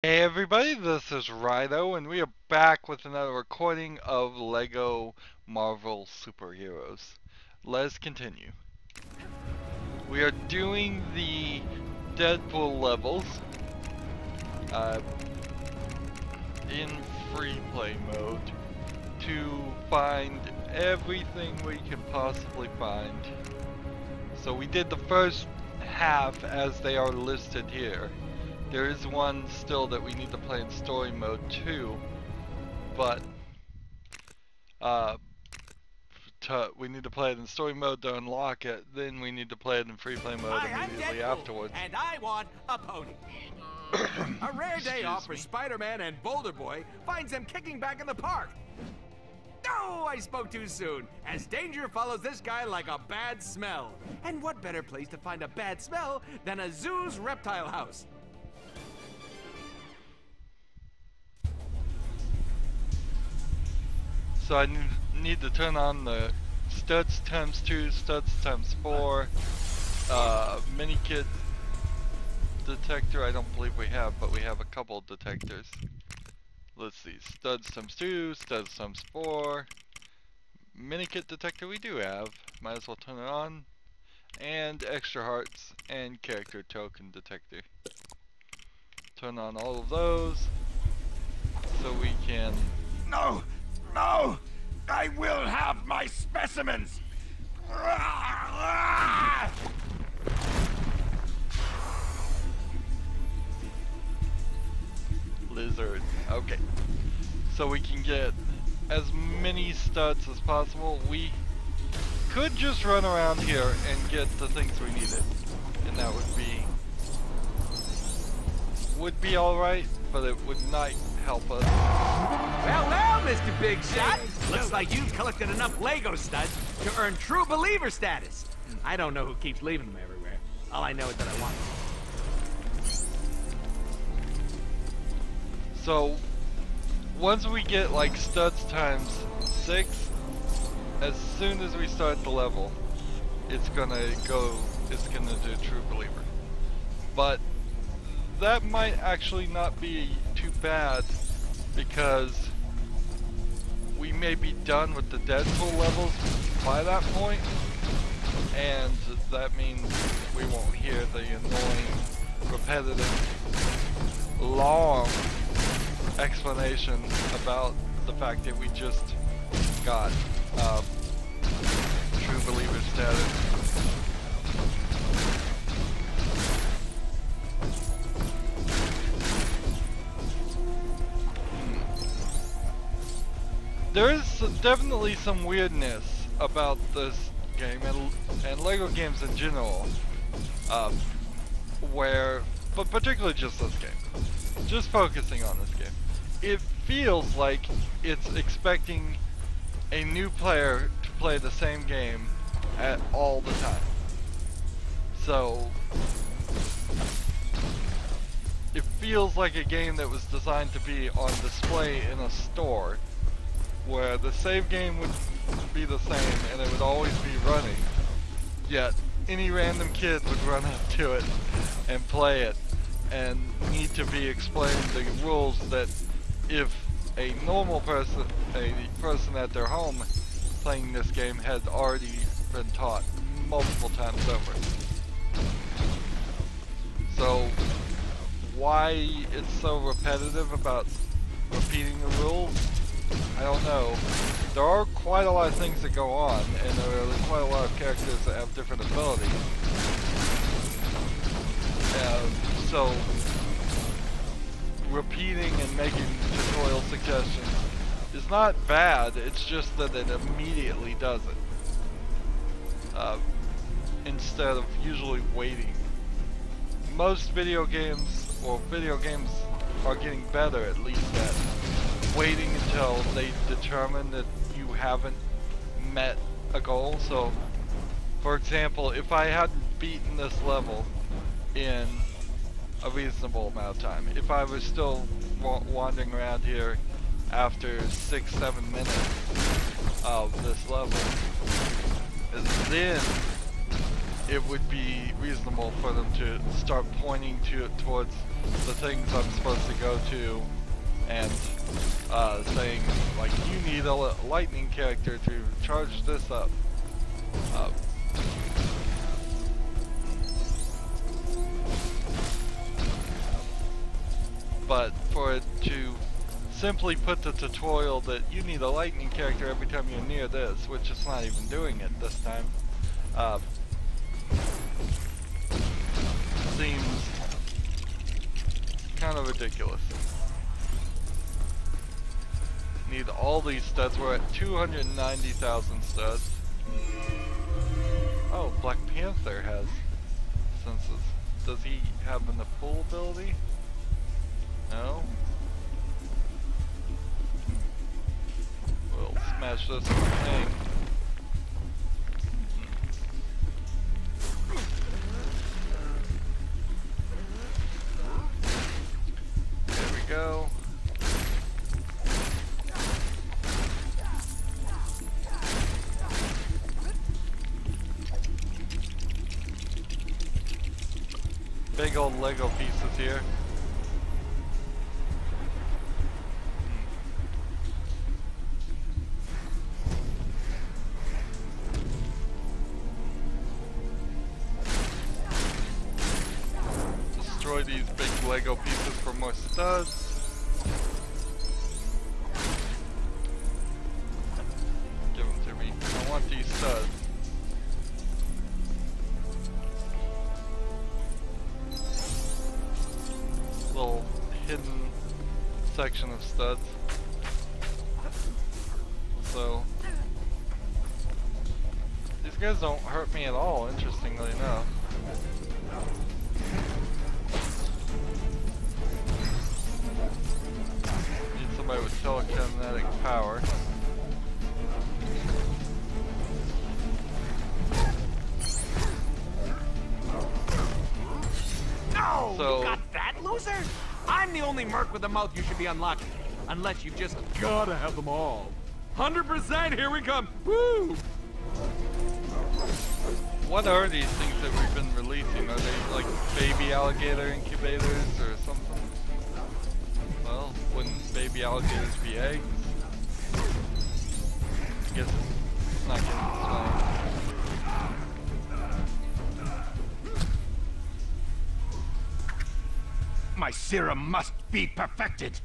Hey everybody, this is Rydo, and we are back with another recording of LEGO Marvel Superheroes. Let's continue. We are doing the Deadpool levels in free play mode to find everything we can possibly find. So we did the first half as they are listed here. There is one still that we need to play in story mode too, but we need to play it in story mode to unlock it. Then we need to play it in free play mode immediately afterwards. And I want a pony. A rare day off for Spider-Man and Boulder Boy finds them kicking back in the park. No, I spoke too soon, as danger follows this guy like a bad smell. And what better place to find a bad smell than a zoo's reptile house? So I need to turn on the studs times 2, studs times 4, mini kit detector. I don't believe we have, but we have a couple detectors. Let's see, studs times 2, studs times 4, mini kit detector we do have. Might as well turn it on. And extra hearts and character token detector. Turn on all of those so we can. No! No! I will have my specimens! Lizard. Okay. So we can get as many studs as possible. We could just run around here and get the things we needed. And that would be alright, but it would not help us. Well, Mr. Big Shot! Looks like you've collected enough Lego studs to earn true believer status. I don't know who keeps leaving them everywhere. All I know is that I want them. So, once we get like studs times 6, as soon as we start the level, it's gonna do True Believer. But that might actually not be too bad, because we may be done with the Deadpool levels by that point, and that means we won't hear the annoying, repetitive, long explanation about the fact that we just got True Believer status. There is definitely some weirdness about this game and LEGO games in general, but particularly just this game. Just focusing on this game. It feels like it's expecting a new player to play the same game at all the time. So it feels like a game that was designed to be on display in a store, where the save game would be the same and it would always be running, yet any random kid would run up to it and play it and need to be explained the rules that if a normal person, a person at their home playing this game, had already been taught multiple times over. So why it's so repetitive about repeating the rules, I don't know. There are quite a lot of things that go on, and there are quite a lot of characters that have different abilities. So repeating and making tutorial suggestions is not bad, it's just that it immediately does it. Instead of usually waiting. Most video games are getting better, at least, at waiting until they determine that you haven't met a goal. So, for example, if I hadn't beaten this level in a reasonable amount of time, if I was still wandering around here after 6-7 minutes of this level, then it would be reasonable for them to start pointing towards the things I'm supposed to go to, and saying like, you need a lightning character to charge this up. But for it to simply put the tutorial that you need a lightning character every time you're near this, which it's not even doing it this time, seems kind of ridiculous. Need all these studs. We're at 290,000 studs. Oh, Black Panther has senses. Does he have the full ability? No. We'll smash this thing. There we go. Big old Lego pieces here. Destroy these big Lego pieces for more studs. Give them to me. I want these studs. Little hidden section of studs. So these guys don't hurt me at all, interestingly enough. Need somebody with telekinetic power. No! So, you got that, loser? I'm the only merc with a mouth you should be unlocking. Unless you've just gotta have them all. 100%, here we come! Woo! what are these things that we've been releasing? Are they like baby alligator incubators or something? Well, wouldn't baby alligators be eggs? I guess it's not getting explained. My serum must be perfected.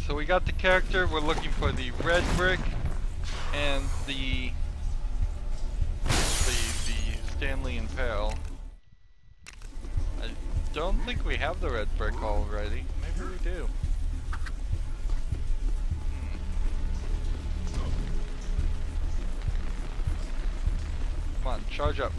So we got the character, we're looking for the red brick and the Stanley and Peril. I don't think we have the red brick already. Maybe we do. Come on, charge up.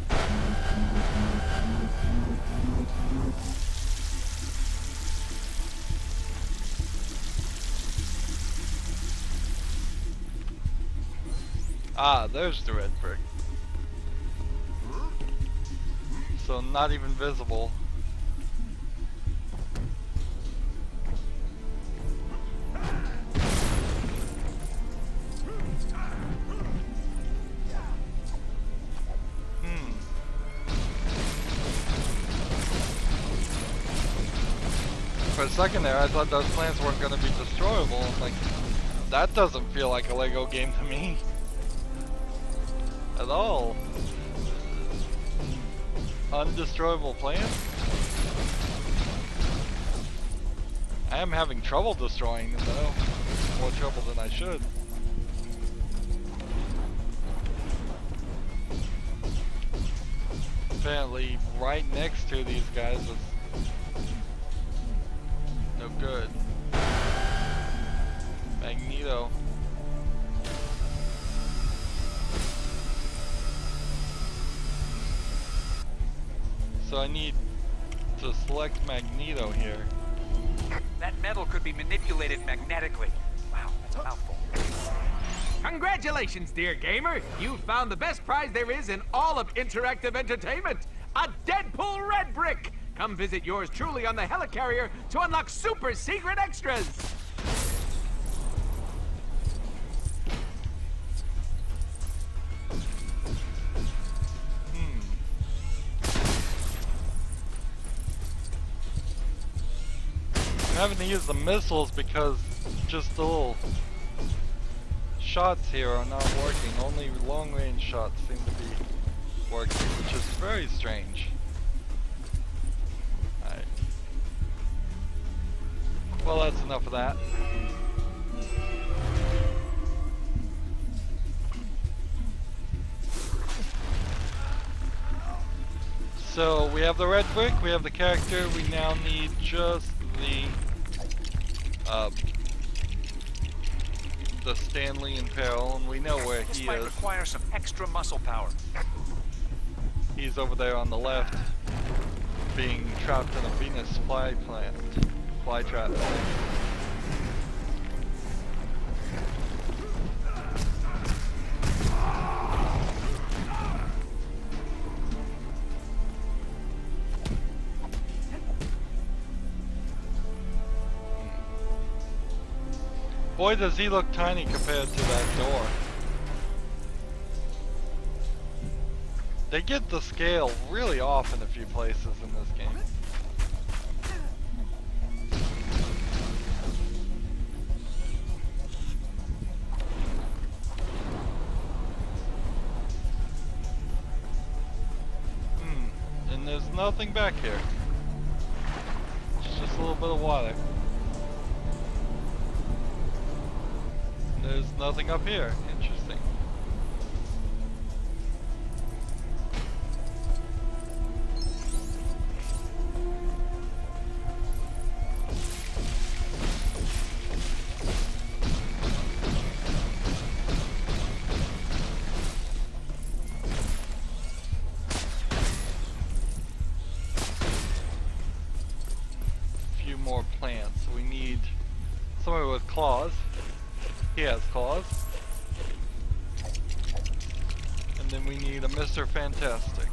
Ah, there's the red brick. So not even visible. For a second there, I thought those plants weren't going to be destroyable. I'm like, that doesn't feel like a Lego game to me. At all. Undestroyable plants? I am having trouble destroying them though. More trouble than I should. Apparently right next to these guys was no good. Magneto. So I need to select Magneto here. That metal could be manipulated magnetically. Wow, that's a mouthful. Congratulations, dear gamer! You found the best prize there is in all of interactive entertainment! A Deadpool red brick! Come visit yours truly on the helicarrier to unlock super secret extras! having to use the missiles because just the little shots here are not working. Only long range shots seem to be working, which is very strange. Alright. Well, that's enough of that. So we have the red brick, we have the character, we now need just the Stanley in peril, and we know where This he might is. require some extra muscle power. He's over there on the left, being trapped in a Venus flytrap thing. Boy, does he look tiny compared to that door. They get the scale really off in a few places in this game. And there's nothing back here. It's just a little bit of water. There's nothing up here. Interesting. A few more plants. We need somebody with claws. He has claws. And then we need a Mr. Fantastic.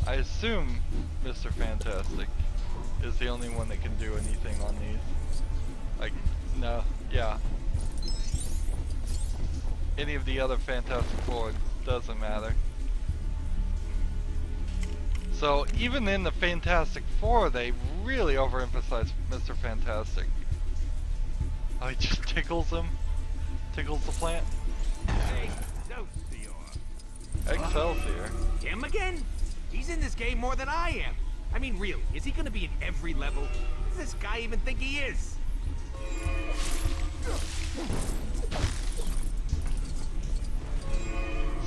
I assume Mr. Fantastic is the only one that can do anything on these. Like, no, yeah. Any of the other Fantastic Four doesn't matter. So even in the Fantastic Four, they really overemphasize Mr. Fantastic. Oh, he just tickles him? Tickles the plant? Excelsior. Him again? He's in this game more than I am. I mean, really, is he gonna be in every level? Who does this guy even think he is?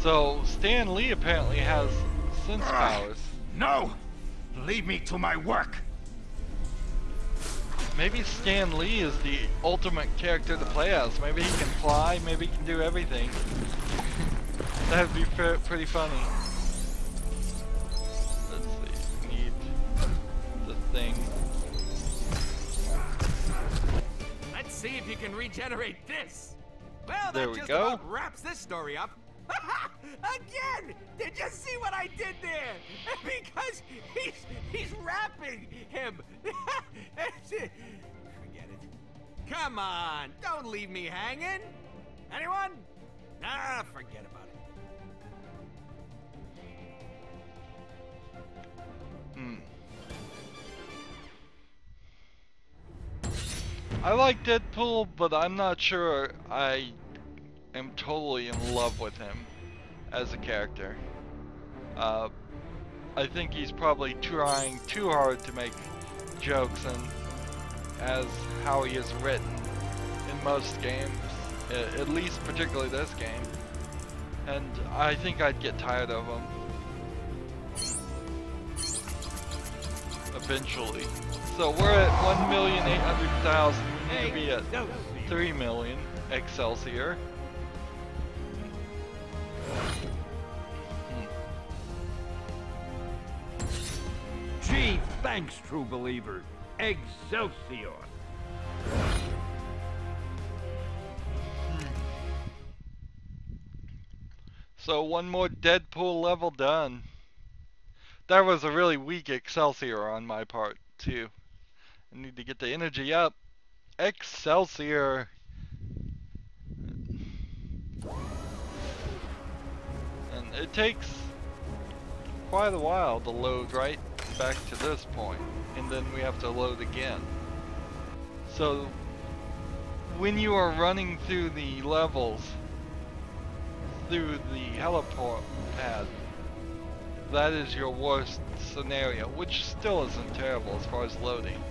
So, Stan Lee apparently has sense powers. No! Leave me to my work! Maybe Stan Lee is the ultimate character to play as. Maybe he can fly, maybe he can do everything. That'd be pretty funny. Let's see, need the thing. Let's see if you can regenerate this. Well, There that we just go. about wraps this story up. Again! Did you see what I did there? Because he's rapping him. Forget it. Come on, don't leave me hanging. Anyone? Nah, forget about it. I like Deadpool, but I'm not sure I am totally in love with him as a character. I think he's probably trying too hard to make jokes, and as how he is written in most games, at least particularly this game, and I think I'd get tired of him eventually. So we're at 1,800,000. We need to be at 3 million. Excelsior. Gee, thanks, true believer. Excelsior. So one more Deadpool level done. That was a really weak Excelsior on my part, too. I need to get the energy up. Excelsior. And it takes quite a while to load, right? back to this point, and then we have to load again. So when you are running through the levels through the helipad, that is your worst scenario, which still isn't terrible as far as loading.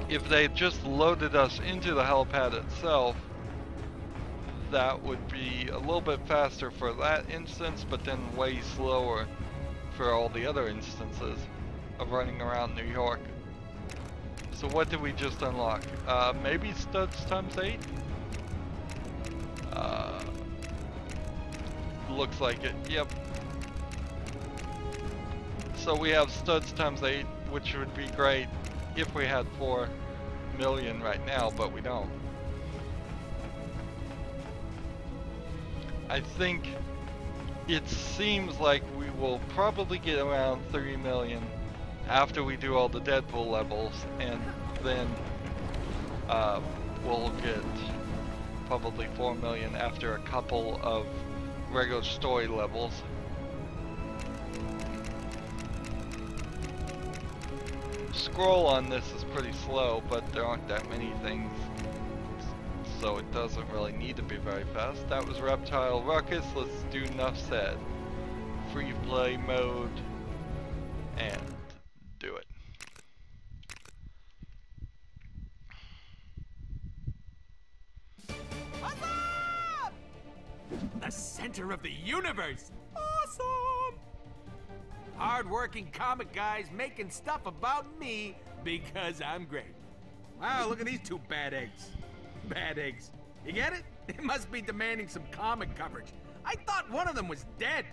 If they just loaded us into the helipad itself, that would be a little bit faster for that instance, but then way slower for all the other instances of running around New York. So what did we just unlock? Maybe studs times 8? Looks like it, yep. So we have studs times 8, which would be great if we had 4 million right now, but we don't. I think it seems like we will probably get around 3 million after we do all the Deadpool levels, and then we'll get probably 4 million after a couple of regular story levels. Scroll on this is pretty slow, but there aren't that many things, so it doesn't really need to be very fast. That was Reptile Ruckus. Let's do enough said. Free play mode, and do it. Awesome! The center of the universe. Awesome! Hard-working comic guys making stuff about me because I'm great. Wow, look at these two bad eggs. Bad eggs. You get it? It must be demanding some comic coverage. I thought one of them was dead.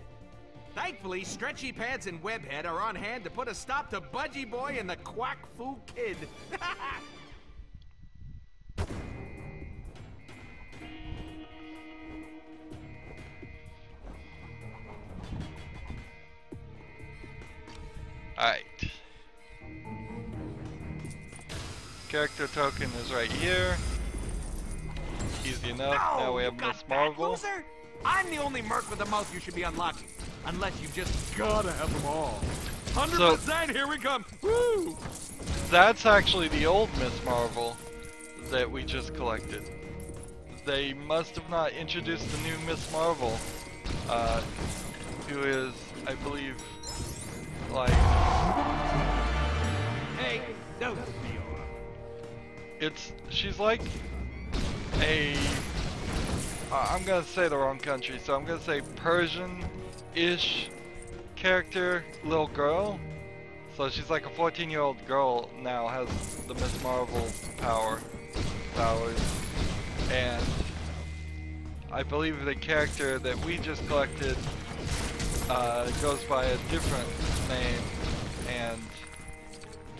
Thankfully, Stretchy Pants and Webhead are on hand to put a stop to Budgie Boy and the Quack Fu Kid. Alright. Character token is right here. Easy enough. Now we have Miss Marvel. Loser? I'm the only merc with a mouth you should be unlocking. Unless you just gotta have them all. 100%, here we come. Woo! That's actually the old Miss Marvel that we just collected. They must have not introduced the new Miss Marvel, who is, I believe, like... Hey, no. She's like a... I'm gonna say the wrong country, so I'm gonna say Persian-ish character, little girl. So she's like a 14-year-old girl now, has the Miss Marvel powers, and I believe the character that we just collected goes by a different name and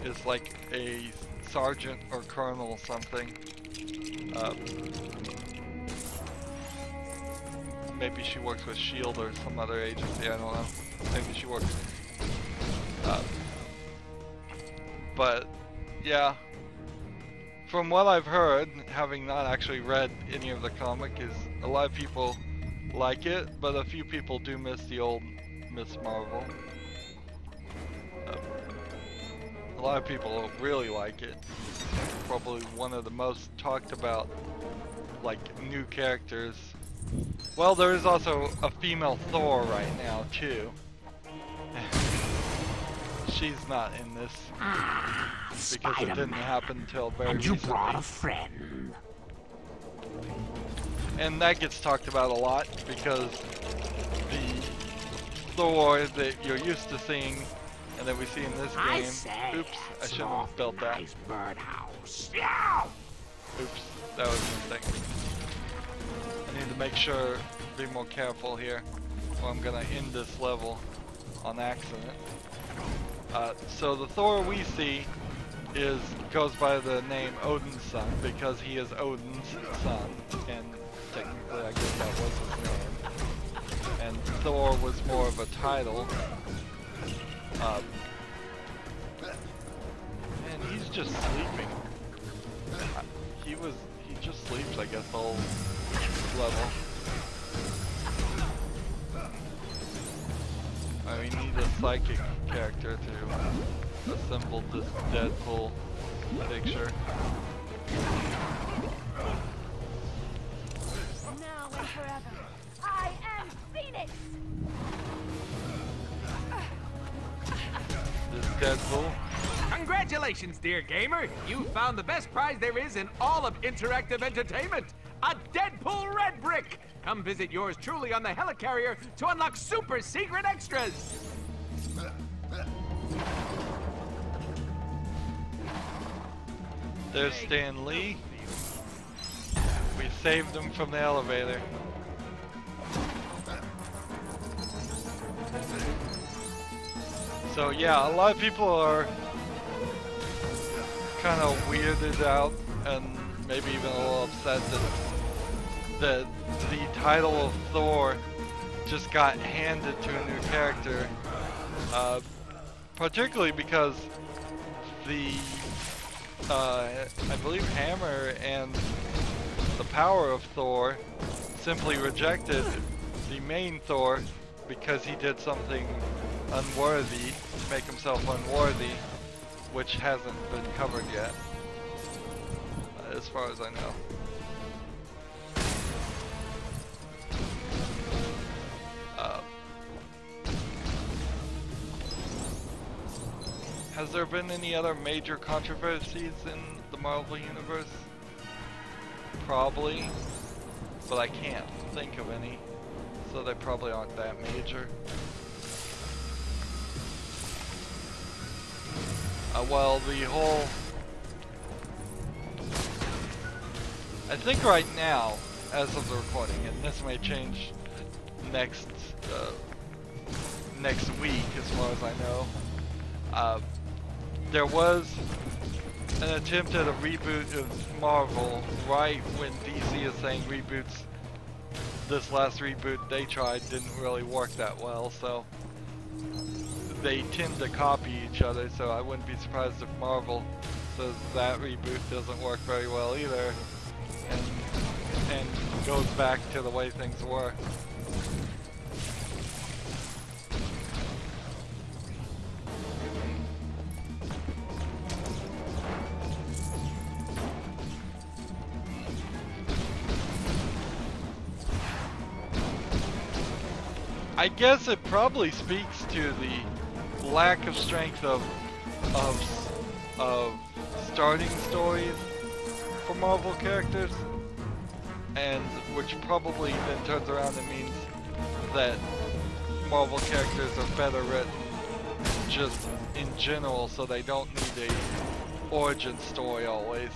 is like a sergeant or colonel something. Maybe she works with S.H.I.E.L.D. or some other agency, I don't know. Maybe she works... but, yeah. From what I've heard, having not actually read any of the comic, is a lot of people like it, but a few people do miss the old Miss Marvel. A lot of people really like it. Probably one of the most talked about, like, new characters. Well, there is also a female Thor right now, too. She's not in this because it didn't happen until very recently. And you brought a friend. And that gets talked about a lot because the Thor that you're used to seeing and that we see in this game. Oops, I shouldn't have spelled that. Oops, that was a mistake. I need to make sure, be more careful here, or I'm gonna end this level on accident. So the Thor we see goes by the name Odin's son because he is Odin's son, and technically I guess that was his name. And Thor was more of a title. And he's just sleeping. He just sleeps, I guess, the whole level. Alright, we need a psychic character to assemble this Deadpool picture. Now and forever, I am Phoenix! This Deadpool. Congratulations, dear gamer! You found the best prize there is in all of interactive entertainment! A Deadpool red brick! Come visit yours truly on the helicarrier to unlock super secret extras! There's Stan Lee. We saved him from the elevator. So yeah, a lot of people are kind of weirded out and maybe even a little upset that the title of Thor just got handed to a new character, particularly because the I believe Hammer and the power of Thor simply rejected the main Thor because he did something unworthy to make himself unworthy, which hasn't been covered yet, as far as I know. Has there been any other major controversies in the Marvel Universe? Probably, but I can't think of any, so they probably aren't that major. Well, the whole... I think right now, as of the recording, and this may change next week as far as I know, there was an attempt at a reboot of Marvel right when DC is saying reboots. This last reboot they tried didn't really work that well, so they tend to copy each other, so I wouldn't be surprised if Marvel says that reboot doesn't work very well either and goes back to the way things were. I guess it probably speaks to the lack of strength of starting stories for Marvel characters, and which probably then turns around and means that Marvel characters are better written just in general, so they don't need a origin story always.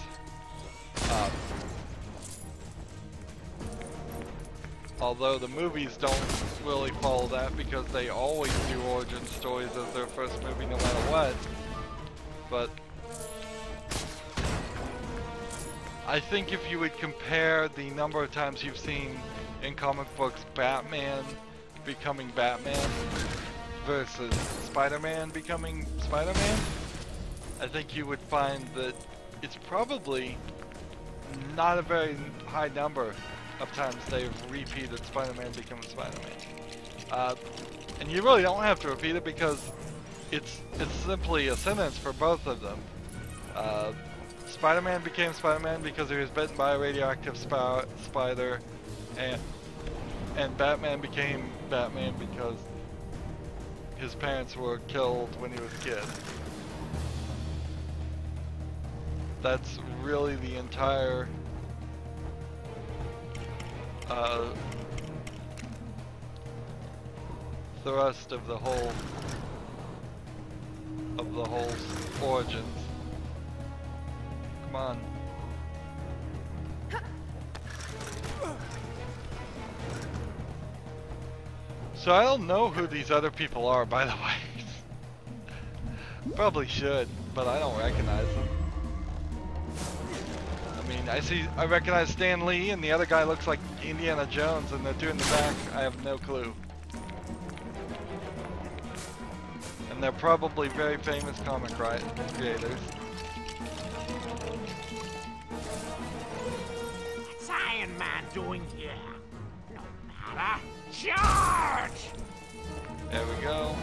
Although the movies don't really follow that because they always do origin stories as their first movie no matter what. But I think if you would compare the number of times you've seen in comic books Batman becoming Batman versus Spider-Man becoming Spider-Man, I think you would find that it's probably not a very high number of times they've repeated Spider-Man becoming Spider-Man. And you really don't have to repeat it because it's simply a sentence for both of them. Spider-Man became Spider-Man because he was bitten by a radioactive spider, and Batman became Batman because his parents were killed when he was a kid. That's really the entire thrust of the whole origins. Come on. So I don't know who these other people are, by the way. Probably should, but I don't recognize them. I mean, I recognize Stan Lee, and the other guy looks like Indiana Jones, and the two in the back, I have no clue. And they're probably very famous comic creators. What's Iron Man doing here? No matter. Charge! There we go.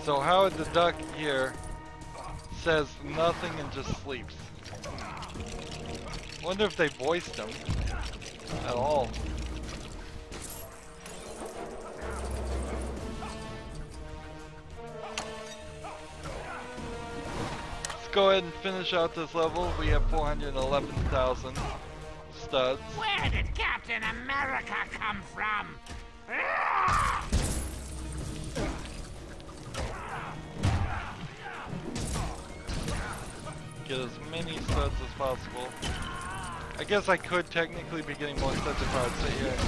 So Howard the Duck here says nothing and just sleeps. Wonder if they voiced him at all. Let's go ahead and finish out this level. We have 411,000 studs. Where did Captain America come from? Get as many studs as possible. I guess I could technically be getting more studs if I would sit here and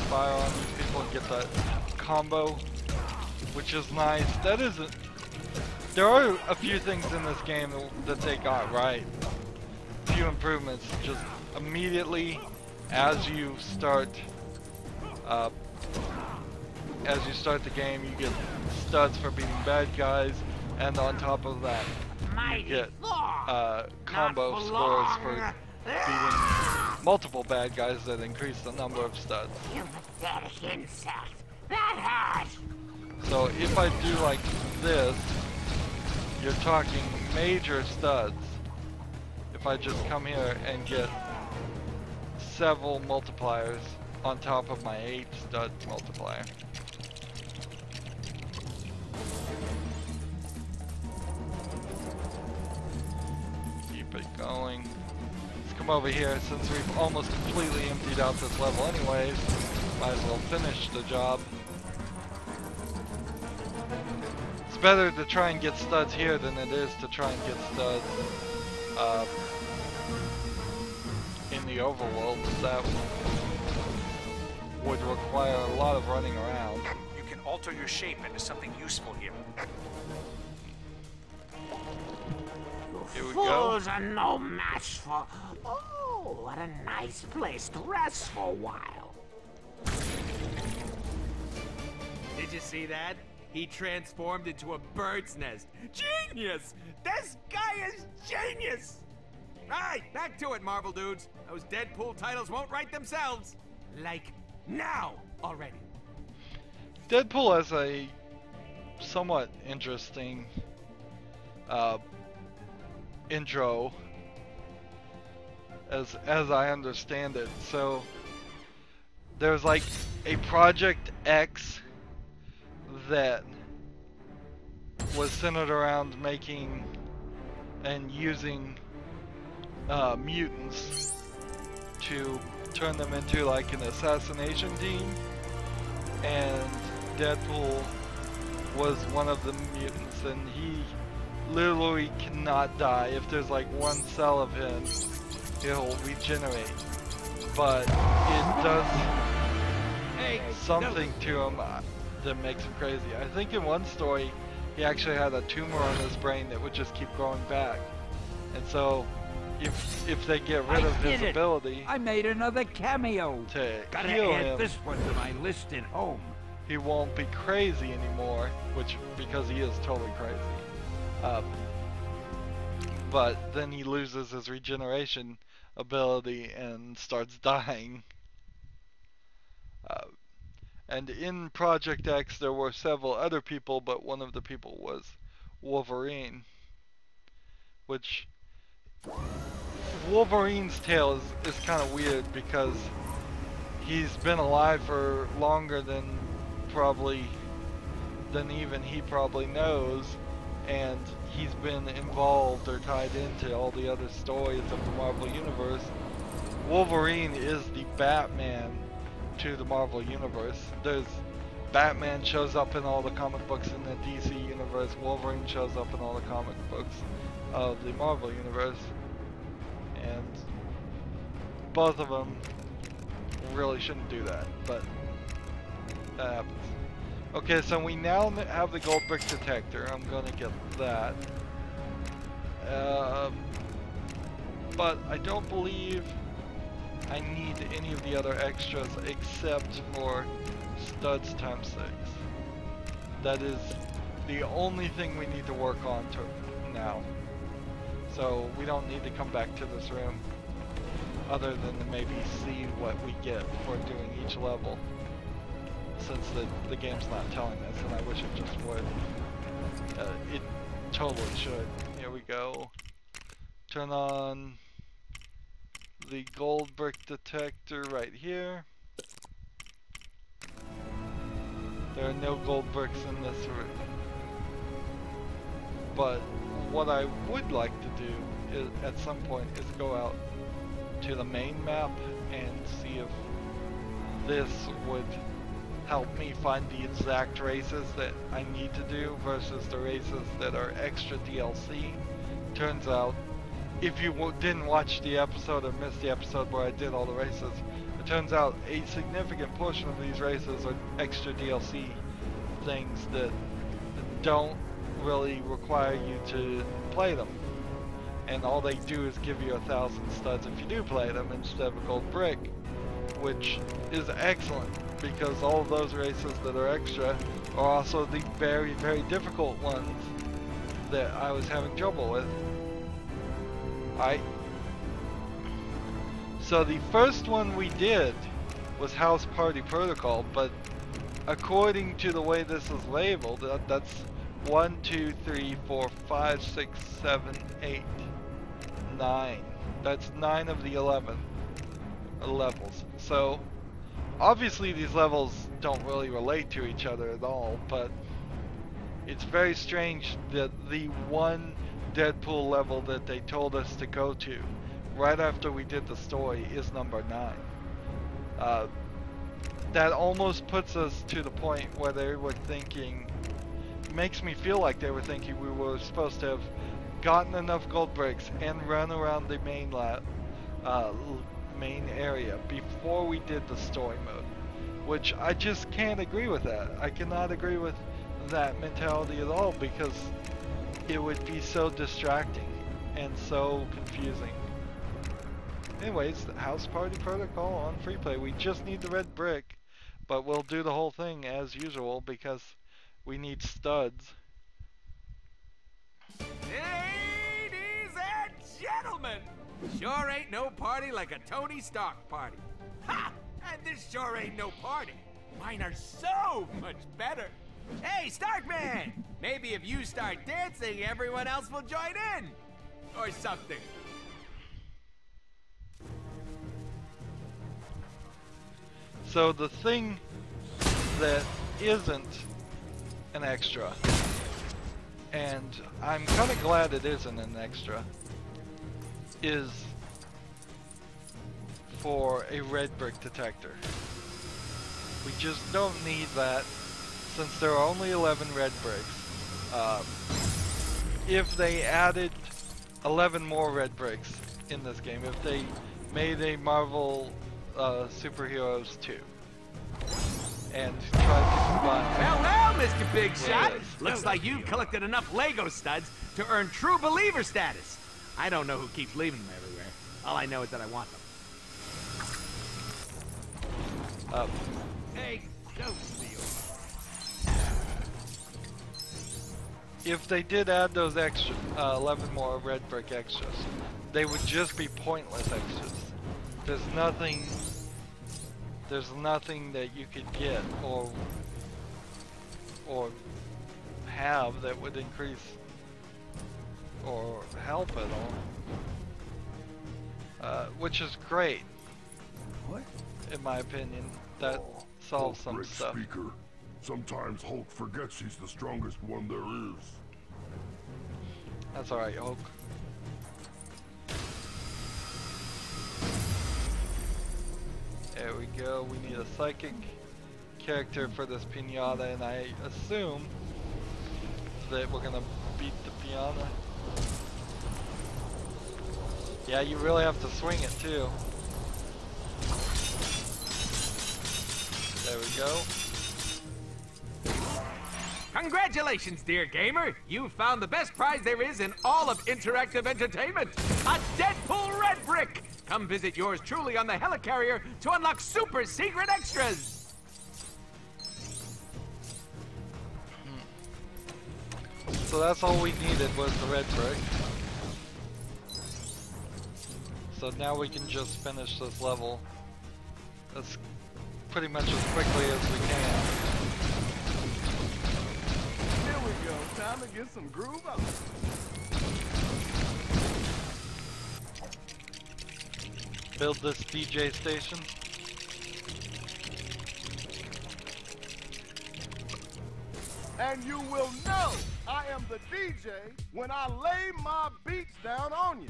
fire on these people and get that combo, which is nice. That isn't... There are a few things in this game that they got right. A few improvements. Just immediately as you start the game, you get studs for beating bad guys, and on top of that, you get combo scores for beating multiple bad guys that increase the number of studs. You pathetic insect. That hurt. So if I do like this, you're talking major studs. If I just come here and get several multipliers on top of my 8 stud multiplier. Keep it going. Let's come over here since we've almost completely emptied out this level anyways. Might as well finish the job. It's better to try and get studs here than it is to try and get studs in the overworld. That would require a lot of running around. You can alter your shape into something useful here. Here we Fools go. are no match for... Oh, what a nice place to rest for a while. Did you see that? He transformed into a bird's nest. Genius! This guy is genius! Alright, back to it, Marvel dudes. Those Deadpool titles won't write themselves. Like, now already. Deadpool has a somewhat interesting intro, as I understand it. So there's like a Project X that was centered around making and using mutants to turn them into like an assassination team, and Deadpool was one of the mutants, and he literally cannot die. If there's like one cell of him, he'll regenerate, but it does something to him that makes him crazy. I think in one story he actually had a tumor on his brain that would just keep growing back, and so if they get rid of his ability, I made another cameo. To Gotta heal add him, this one to my list at home. he won't be crazy anymore, because he is totally crazy. But then he loses his regeneration ability and starts dying. And in Project X there were several other people, but one of the people was Wolverine, which Wolverine's tale is kind of weird because he's been alive for longer than even he probably knows, and he's been involved or tied into all the other stories of the Marvel Universe. Wolverine is the Batman to the Marvel Universe. Batman shows up in all the comic books in the DC Universe. Wolverine shows up in all the comic books of the Marvel Universe. And both of them really shouldn't do that, but that happens. Okay, so we now have the gold brick detector. I'm gonna get that. But I don't believe I need any of the other extras except for studs times 6. That is the only thing we need to work on now. So we don't need to come back to this room other than to maybe see what we get for doing each level, since the game's not telling us, and I wish it just would. It totally should. Here we go. Turn on the gold brick detector right here. There are no gold bricks in this room. But what I would like to do is, at some point, is go out to the main map and see if this would help me find the exact races that I need to do versus the races that are extra DLC. Turns out, if you didn't watch the episode or missed the episode where I did all the races, it turns out a significant portion of these races are extra DLC things that don't really require you to play them. And all they do is give you 1,000 studs if you do play them instead of a gold brick, which is excellent because all of those races that are extra are also the very, very difficult ones that I was having trouble with. Alright. So the first one we did was House Party Protocol, but according to the way this is labeled, that's 1, 2, 3, 4, 5, 6, 7, 8, 9. That's 9 of the 11 levels. So obviously these levels don't really relate to each other at all, but it's very strange that the one Deadpool level that they told us to go to right after we did the story is number 9. That almost puts us to the point where they were thinking, makes me feel like they were thinking we were supposed to have gotten enough gold bricks and run around the main main area before we did the story mode, which I just can't agree with that. I cannot agree with that mentality at all because it would be so distracting and so confusing. Anyways, the House Party Protocol on free play. We just need the red brick, but we'll do the whole thing as usual because we need studs. Ladies and gentlemen, sure ain't no party like a Tony Stark party. Ha! And this sure ain't no party. Mine are so much better. Hey, Starkman! Maybe if you start dancing, everyone else will join in. Or something. So the thing that isn't an extra, and I'm kind of glad it isn't an extra, is for a red brick detector. We just don't need that since there are only 11 red bricks. If they added 11 more red bricks in this game, if they made a Marvel Superheroes 2 and tried to combine... Well, Mr. Big Shot! Looks like you've collected enough Lego studs to earn true believer status. I don't know who keeps leaving them everywhere. All I know is that I want them. Hey, don't steal. If they did add those extra 11 more red brick extras, they would just be pointless extras. There's nothing that you could get or have that would increase or help at all. Which is great. What? In my opinion, that solves some stuff. Speaker. Sometimes Hulk forgets he's the strongest one there is. That's alright, Hulk. There we go. We need a psychic character for this pinata, and I assume that we're gonna beat the piano. Yeah, you really have to swing it too. There we go. Congratulations, dear gamer! You found the best prize there is in all of interactive entertainment! A Deadpool red brick! Come visit yours truly on the helicarrier to unlock super secret extras! So that's all we needed was the red brick. So now we can just finish this level as pretty much as quickly as we can. Here we go, time to get some groove up. Build this DJ station. And you will know I am the DJ when I lay my beats down on you.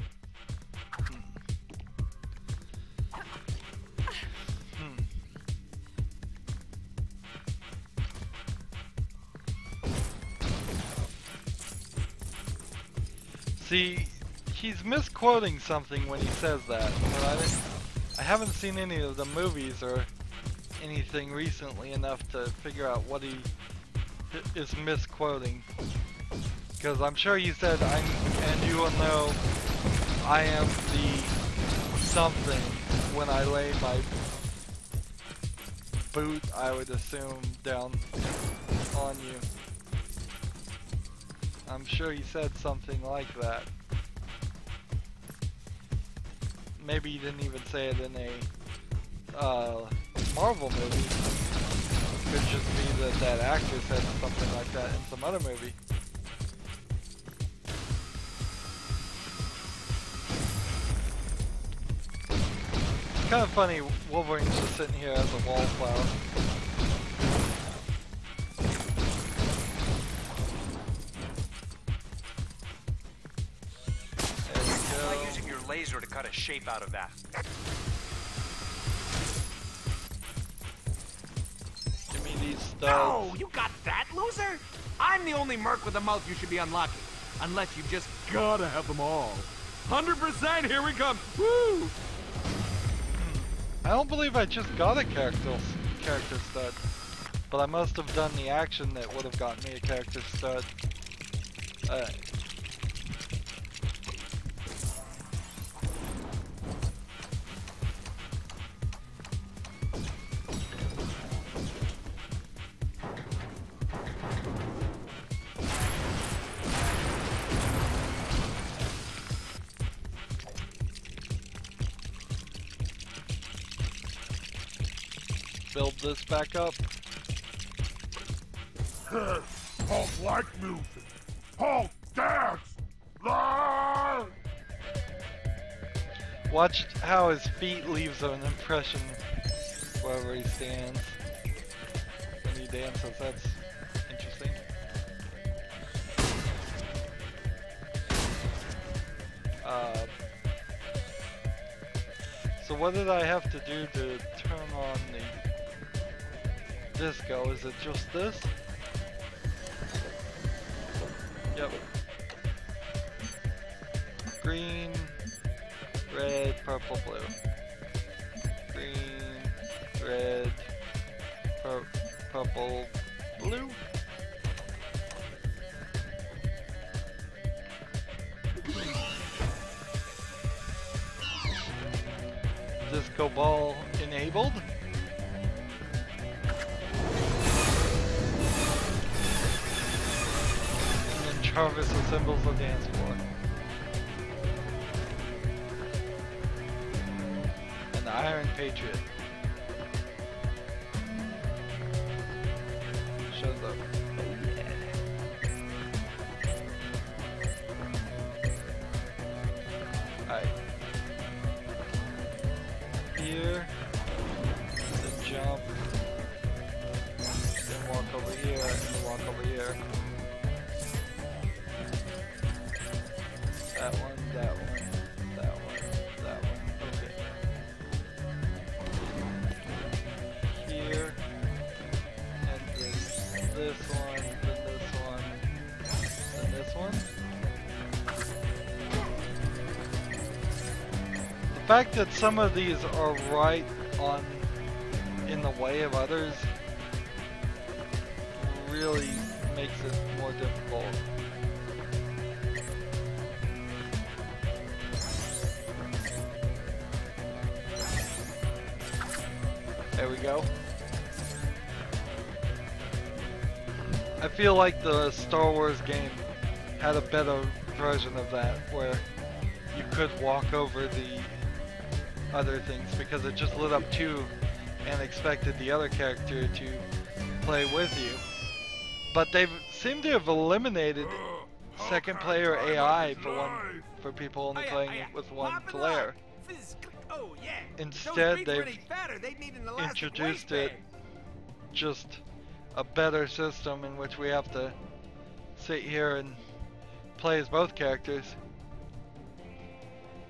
See, he's misquoting something when he says that, but I haven't seen any of the movies or anything recently enough to figure out what he is misquoting. Because I'm sure he said, and you will know I am the something when I lay my boot, I would assume, down on you. I'm sure he said something like that. Maybe he didn't even say it in a Marvel movie. Could just be that that actor said something like that in some other movie. It's kind of funny, Wolverine's just sitting here as a wallflower. Laser to cut a shape out of that. Give me these studs. Oh, you got that, loser? I'm the only merc with a mouth you should be unlocking. Unless you just gotta have them all. 100%, here we come. Woo! I don't believe I just got a character stud. But I must have done the action that would have gotten me a character stud. Build this back up. Halt like music. Halt dance. Ah! Watch how his feet leaves an impression wherever he stands when he dances. That's interesting. So what did I have to do to turn on the disco? Is it just this? Yep. Green, red, purple, blue. Green, red, purple, blue. Disco ball enabled. And then Jarvis assembles the dance floor. And the Iron Patriot shows up. Alright. Here, then jump, then walk over here, and walk over here. That one, that one, that one, that one. Okay. Here, and then this one, then this one, then this one. The fact that some of these are right on in the way of others really makes it more difficult. There we go. I feel like the Star Wars game had a better version of that where you could walk over the other things because it just lit up two and expected the other character to play with you. But they've seemed to have eliminated second player AI for people only playing it with one player. Oh, yeah. Instead, they've introduced it just a better system in which we have to sit here and play as both characters.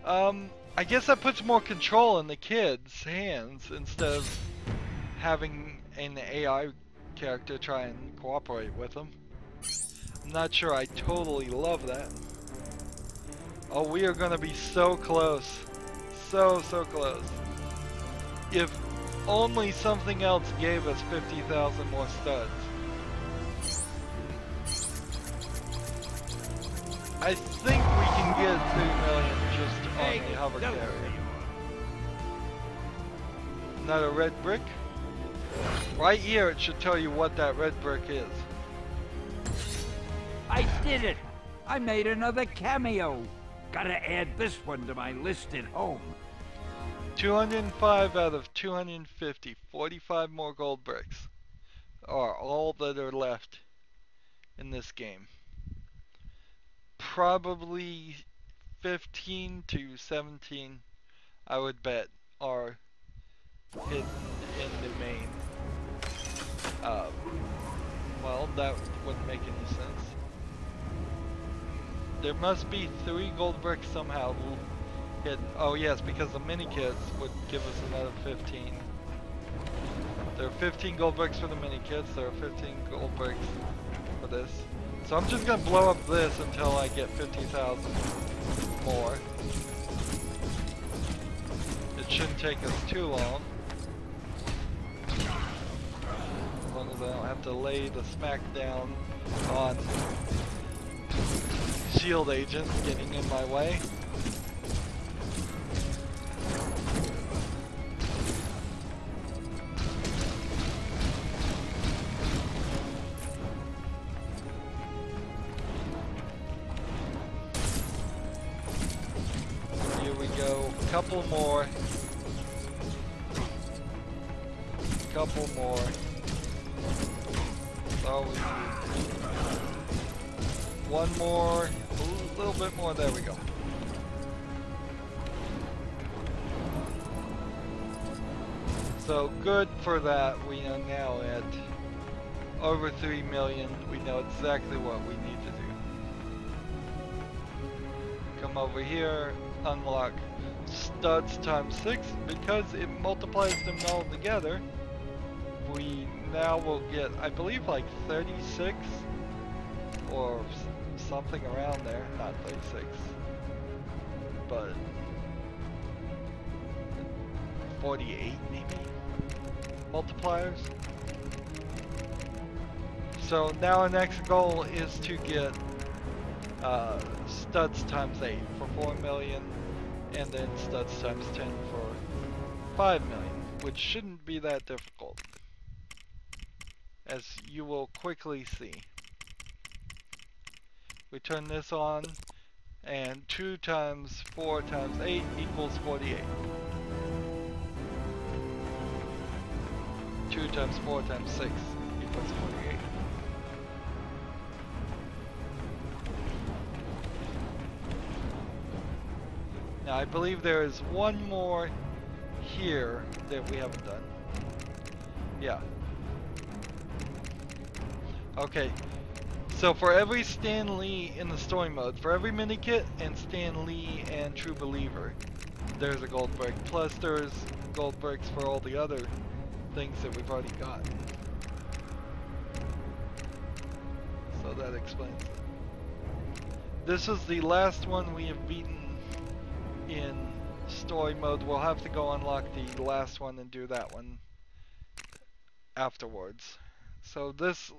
I guess that puts more control in the kids' hands instead of having an AI character try and cooperate with them. I'm not sure I totally love that. Oh, we are gonna be so close. So close. If only something else gave us 50,000 more studs. I think we can get 3 million just on the hover carrier. Not a red brick? Right here it should tell you what that red brick is. I did it! I made another cameo! Gotta add this one to my list at home. 205 out of 250. 45 more gold bricks are all that are left in this game. Probably 15 to 17, I would bet, are hidden in the main. Well, that wouldn't make any sense. There must be 3 gold bricks somehow hidden. Oh yes, because the mini kits would give us another 15. There are 15 gold bricks for the mini kits. There are 15 gold bricks for this. So I'm just gonna blow up this until I get 50,000 more. It shouldn't take us too long. As long as I don't have to lay the smack down on shield agents getting in my way. Here we go, couple more. Couple more. Oh, one more, a little bit more, there we go. So good for that. We are now at over 3 million. We know exactly what we need to do. Come over here, unlock studs times 6, because it multiplies them all together. We now will get, I believe, like 36 or something around there. Not 36, but 48 maybe multipliers. So now our next goal is to get studs times 8 for 4 million, and then studs times 10 for 5 million, which shouldn't be that difficult, as you will quickly see. We turn this on, and 2 times 4 times 8 equals 48. 2 times 4 times 6 equals 48. Now I believe there is one more here that we haven't done. Yeah. Okay. So for every Stan Lee in the story mode, for every mini kit and Stan Lee and True Believer, there's a gold brick. Plus there's gold bricks for all the other things that we've already got. So that explains it. This is the last one we have beaten in story mode. We'll have to go unlock the last one and do that one afterwards. So this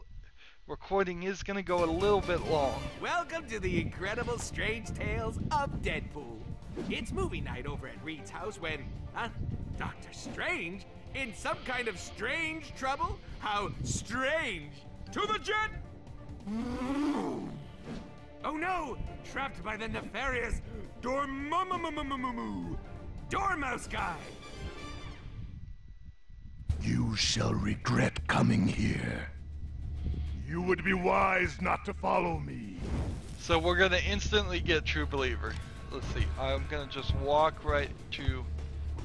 recording is going to go a little bit long. Welcome to the incredible strange tales of Deadpool. It's movie night over at Reed's house when, Dr. Strange, in some kind of strange trouble? How strange! To the jet! Oh no! Trapped by the nefarious Dormouse guy! You shall regret coming here. You would be wise not to follow me. So we're gonna instantly get True Believer. Let's see, I'm gonna just walk right to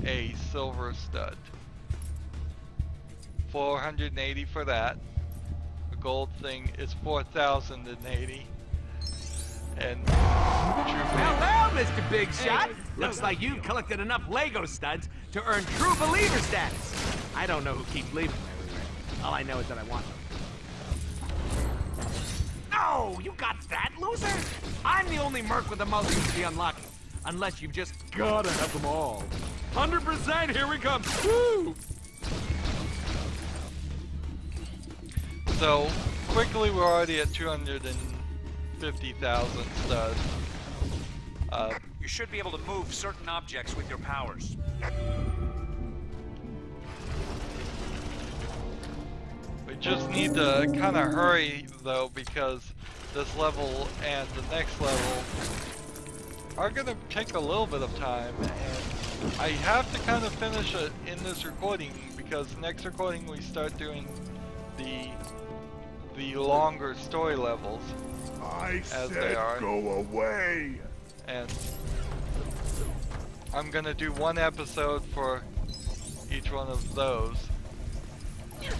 a silver stud. 480 for that. The gold thing is 4,080. And True Believer. Hello, Mr. Big Shot. Looks like you've collected enough Lego studs to earn True Believer status. I don't know who keeps leaving them everywhere. All I know is that I want them. No, you got that, loser? I'm the only merc with the most to be unlocking. Unless you've just gotta have them all. 100%, here we come. Woo! So quickly we're already at 250,000 studs. You should be able to move certain objects with your powers. We just need to kind of hurry though, because this level and the next level are going to take a little bit of time, and I have to kind of finish it in this recording, because next recording we start doing the longer story levels. I as said they are. Go away. And I'm gonna do one episode for each one of those. Let's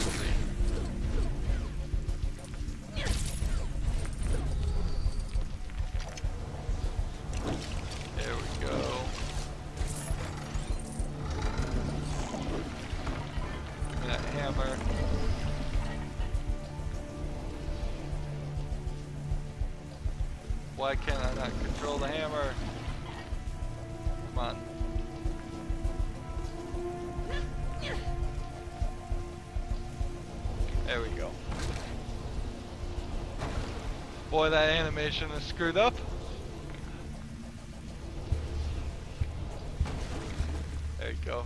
see. There we go. Give me that hammer. Why can't I not control the hammer? Come on. There we go. Boy, that animation is screwed up. There you go.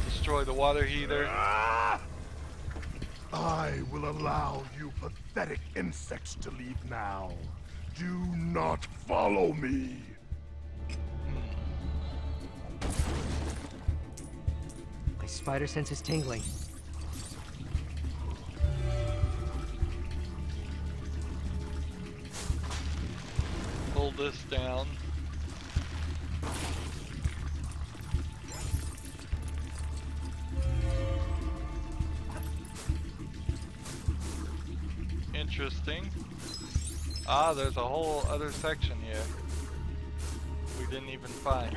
Destroy the water heater. I will allow you pathetic insects to leave now. Do not follow me. My spider sense is tingling. Pull this down. Interesting. Ah, there's a whole other section here we didn't even find.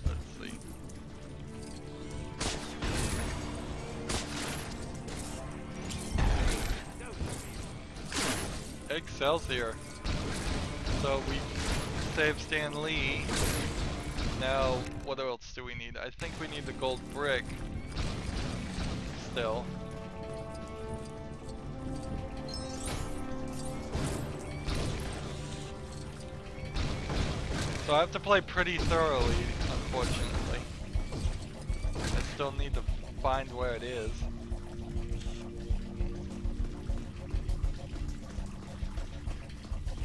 Let's see. Excelsior. So we saved Stan Lee. Now, what else do we need? I think we need the gold brick. Still. So I have to play pretty thoroughly, unfortunately. I still need to find where it is.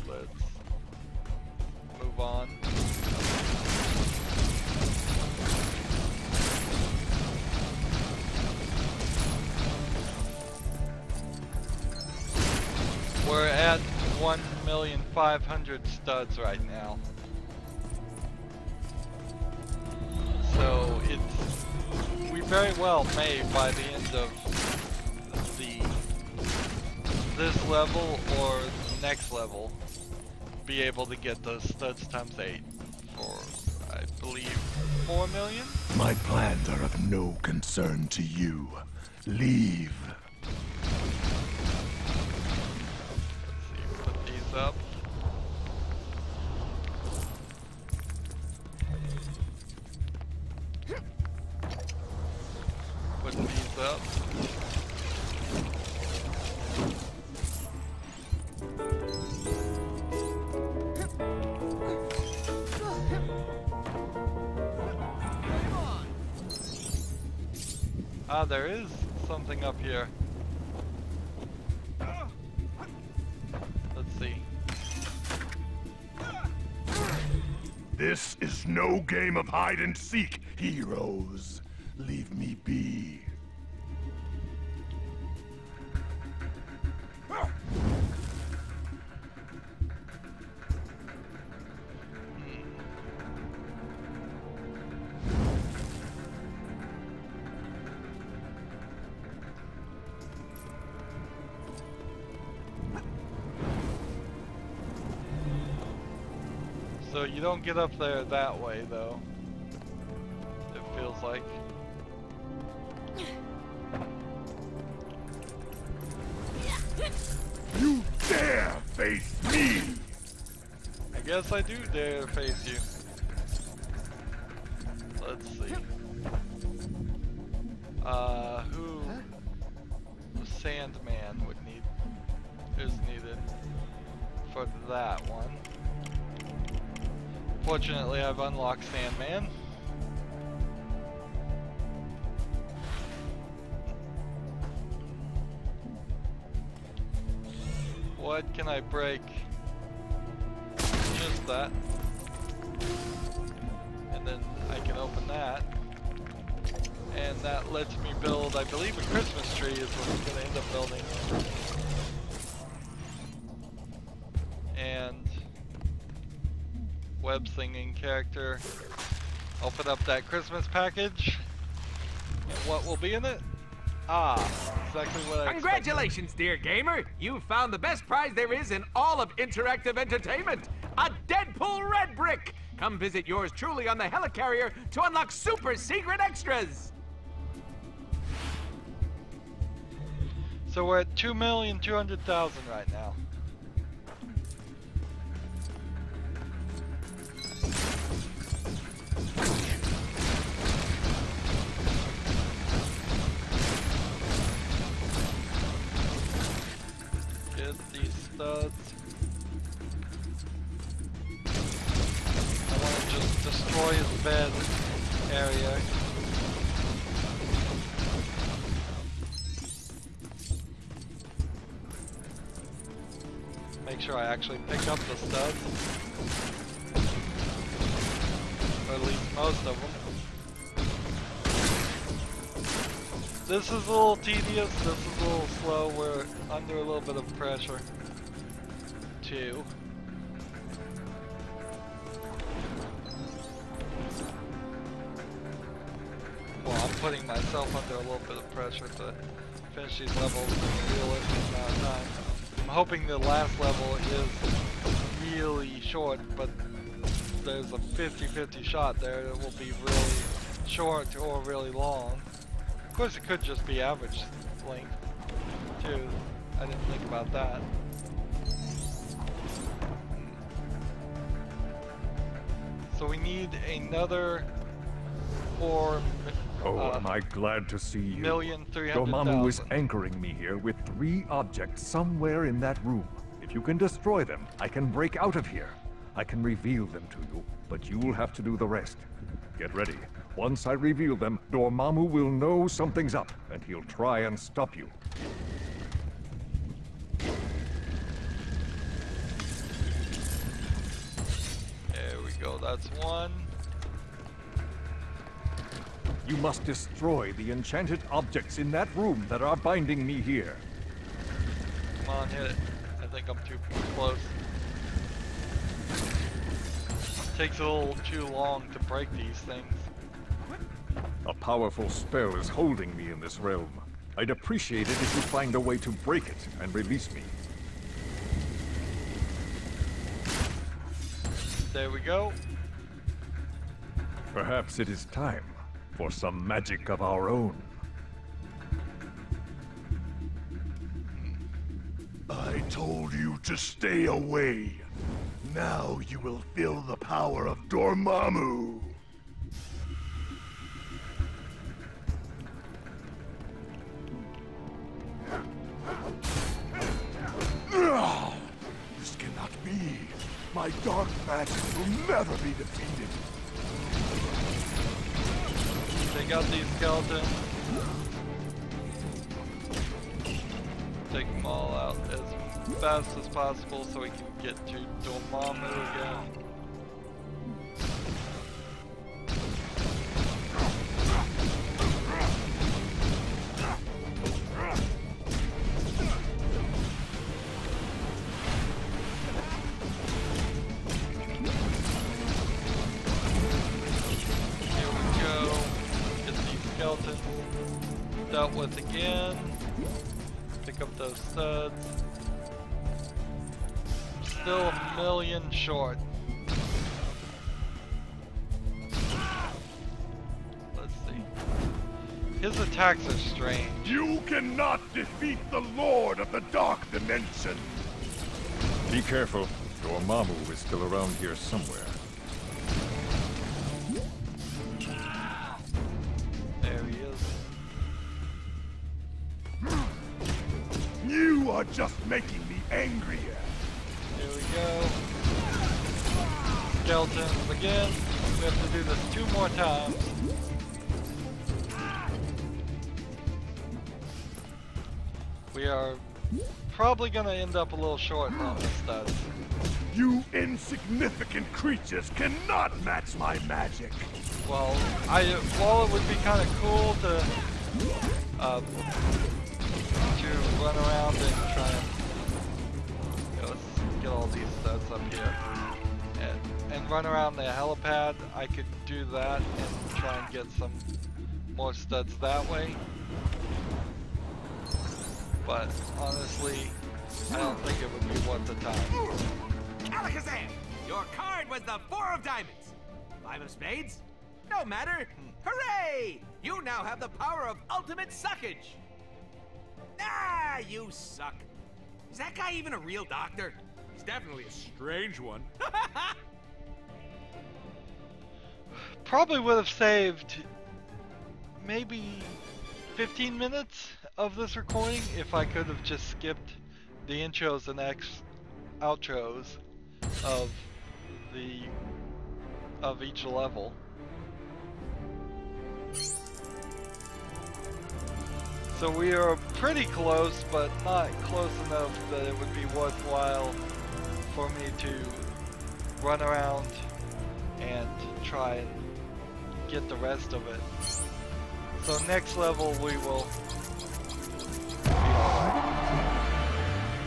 Let's move on. We're at 1,500,000 studs right now. So we very well may, by the end of this level or the next level, be able to get the studs times 8 for, I believe, 4 million? My plans are of no concern to you. Leave. Put these up. Put these up. Ah, there is something up here. Let's see. This is no game of hide and seek, heroes. Leave me be. So you don't get up there that way, though. It feels like. You dare face me! I guess I do dare face you. Let's see. Who the Sandman would need is needed for that one. Fortunately, I've unlocked Sandman. What can I break? Just that. And then I can open that. And that lets me build, I believe, a Christmas tree is what I'm going to end up building. And web slinging character. Open up that Christmas package. And what will be in it? Ah, exactly what I expected. Congratulations, dear gamer! You found the best prize there is in all of interactive entertainment! A Deadpool red brick! Come visit yours truly on the helicarrier to unlock super secret extras! So we're at 2,200,000 right now. Get these studs. I want to just destroy his bed area. Make sure I actually pick up the studs. Or at least most of them. This is a little tedious, this is a little slow, we're under a little bit of pressure too. Well, I'm putting myself under a little bit of pressure to finish these levels in a realistic amount of time. I'm hoping the last level is really short, but there's a 50-50 shot there that will be really short or really long. Of course, it could just be average length, too. I didn't think about that. So we need another 4 am I glad to see you. $1,300,000. Dormammu is anchoring me here with 3 objects somewhere in that room. If you can destroy them, I can break out of here. I can reveal them to you, but you'll have to do the rest. Get ready. Once I reveal them, Dormammu will know something's up, and he'll try and stop you. There we go, that's one. You must destroy the enchanted objects in that room that are binding me here. Come on, hit it. I think I'm too close. Takes a little too long to break these things. A powerful spell is holding me in this realm. I'd appreciate it if you find a way to break it and release me. There we go. Perhaps it is time for some magic of our own. I told you to stay away. Now you will feel the power of Dormammu. This cannot be. My dark magic will never be defeated. Take out these skeletons. Take them all out as fast as possible so we can get to Dormammu again. dealt with again. Pick up those studs. Still a million short. Let's see. His attacks are strange. You cannot defeat the Lord of the Dark Dimension! Be careful. Dormammu is still around here somewhere. There he is. You are just making me angrier. Here we go. Skeletons again. We have to do this 2 more times. We are probably gonna end up a little short on the studs. You insignificant creatures cannot match my magic. Well, while it would be kind of cool to run around and try and let's get all these studs up here and run around the helipad, I could do that and try and get some more studs that way. But honestly, I don't think it would be worth the time. Alakazam! Your card was the 4 of diamonds. 5 of spades? No matter. Hooray! You now have the power of ultimate suckage. Ah, you suck. Is that guy even a real doctor? He's definitely a strange one. Probably would have saved maybe 15 minutes of this recording if I could have just skipped the intros and outros of each level. So we are pretty close, but not close enough that it would be worthwhile for me to run around and try and get the rest of it. So next level we will be alright.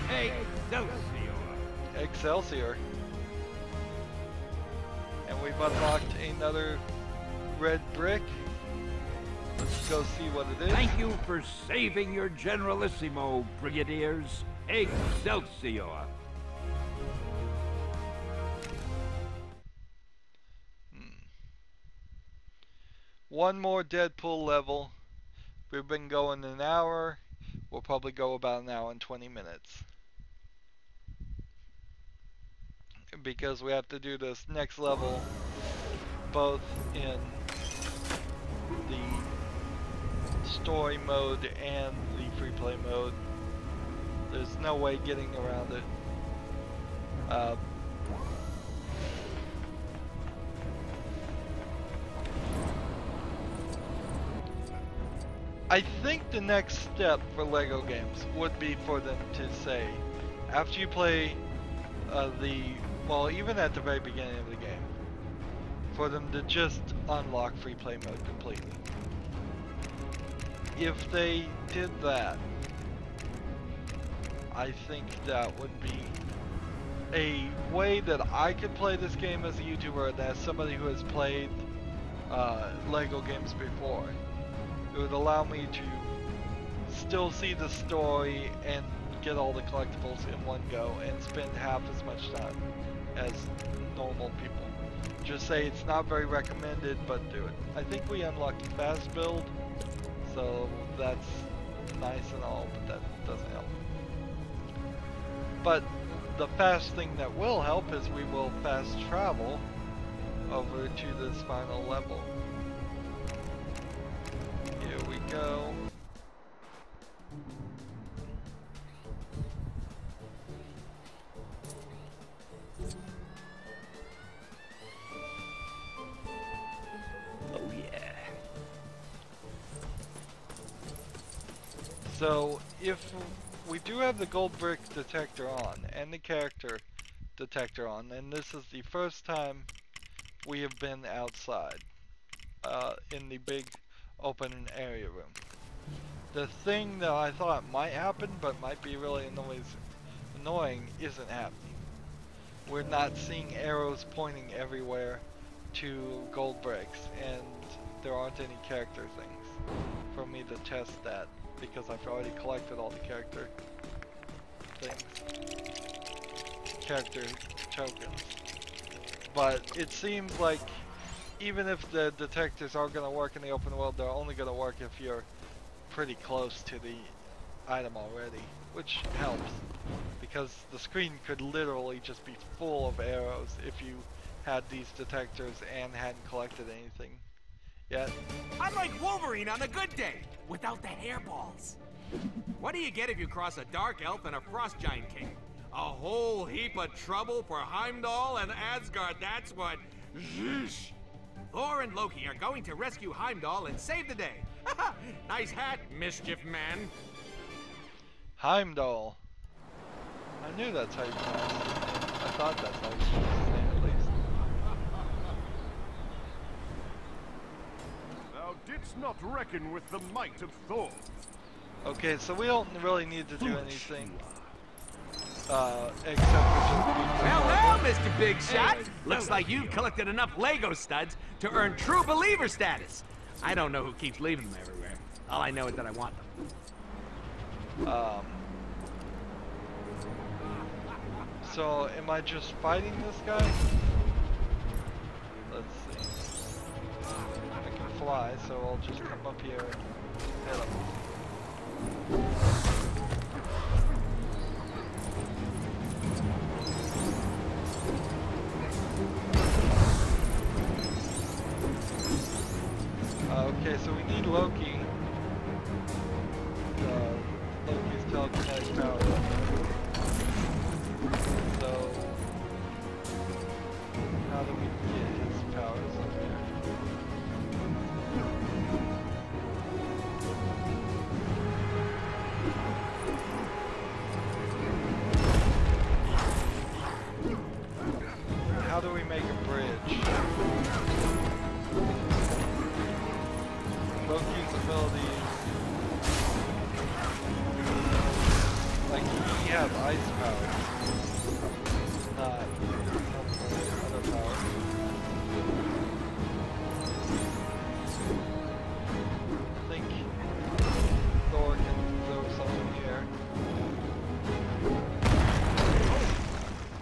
Hey, Excelsior. And we've unlocked another red brick. Let's go see what it is. Thank you for saving your Generalissimo, Brigadiers. Excelsior. One more Deadpool level. We've been going an hour. We'll probably go about an hour and 20 minutes. Because we have to do this next level both in the story mode and the free play mode. There's no way getting around it. I think the next step for LEGO games would be for them to say, after you play even at the very beginning of the game, for them to just unlock free play mode completely. If they did that, I think that would be a way that I could play this game as a YouTuber and as somebody who has played LEGO games before. It would allow me to still see the story and get all the collectibles in one go and spend half as much time as normal people. Just say it's not very recommended, but do it. I think we unlocked fast build, so that's nice and all, but that doesn't help. But the fast thing that will help is we will fast travel over to this final level. Here we go. Oh yeah. So if we do have the gold brick detector on and the character detector on, and this is the first time we have been outside in the big open area room. The thing that I thought might happen but might be really annoying isn't happening. We're not seeing arrows pointing everywhere to gold bricks, and there aren't any character things. for me to test that because I've already collected all the character things, character tokens. But it seems like even if the detectors are going to work in the open world, they're only going to work if you're pretty close to the item already, which helps because the screen could literally just be full of arrows if you had these detectors and hadn't collected anything yet. I'm like Wolverine on a good day, without the hairballs. What do you get if you cross a dark elf and a frost giant king? A whole heap of trouble for Heimdall and Asgard, that's what. Zhoosh. Thor and Loki are going to rescue Heimdall and save the day. Nice hat, mischief man. Heimdall. I knew that's how you pronounce it. I thought that's how you pronounce his name at least. Thou didst not reckon with the might of Thor. Okay, so we don't really need to do anything. Except for just... Well, Mr. Big Shot. Looks like you've collected enough Lego studs to earn true believer status. I don't know who keeps leaving them everywhere. All I know is that I want them. So, am I just fighting this guy? Let's see. I can fly, so I'll just come up here and hit him. Okay, so we need Loki. Loki's telekinetic power. So, how do we get his powers up here? How do we make a bridge? Loki's abilities, like he has ice powers, not other powers. I think Thor can throw something here.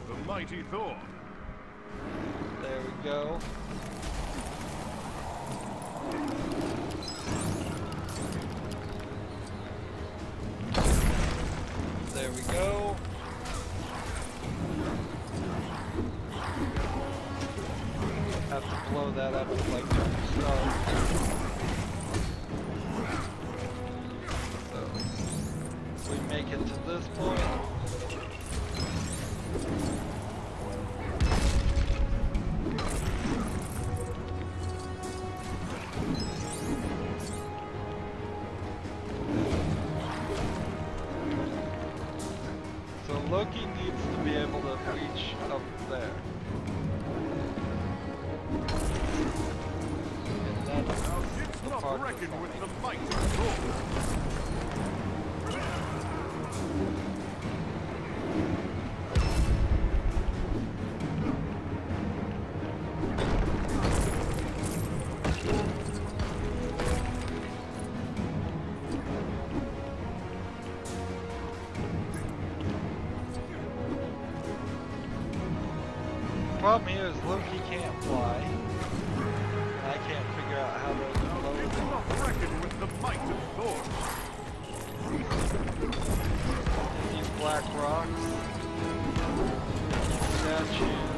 The mighty Thor. There we go. There we go. Have to blow that up with like Tony Stark. So we make it to this point. Loki needs to be able to reach up there. And that's the part reckon with the might of Thor. The problem here is Loki can't fly, and I can't figure out how to lower him. Not reckon with the might of Thor. These black rocks, statues.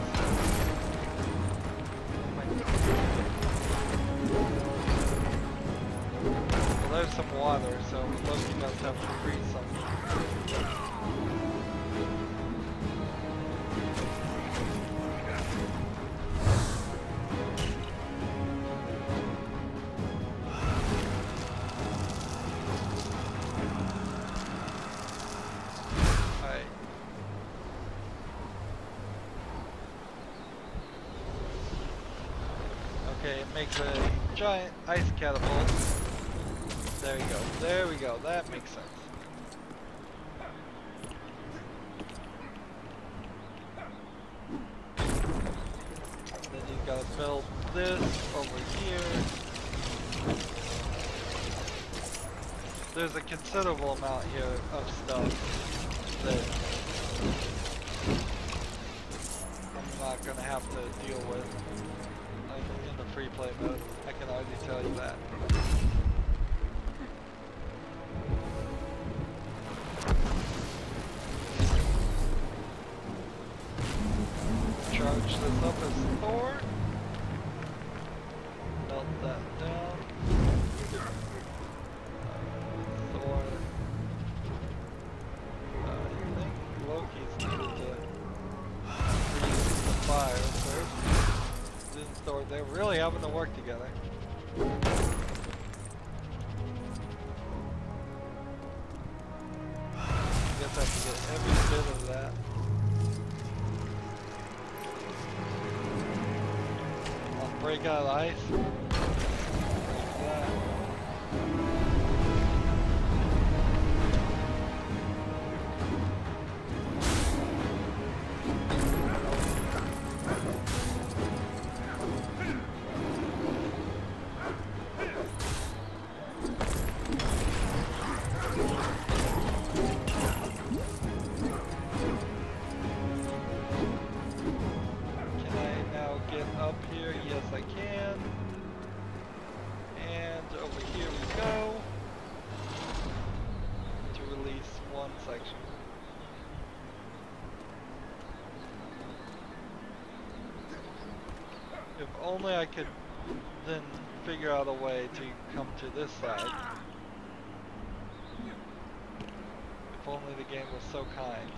Well, there's some water, so Loki must have to breathe something. Okay, it makes a giant ice catapult. There you go. There we go. That makes sense. Then you gotta build this over here. there's a considerable amount here of stuff that I'm not gonna have to deal with in the free play mode. I can already tell you that. Charge this up as Thor. Melt that down. Thor. I think Loki's needed to freeze the fire first. Then Thor, they're really having to work together. I guess I have to get every bit of that. Break out of the ice. Break that. If only I could then figure out a way to come to this side. If only the game was so kind.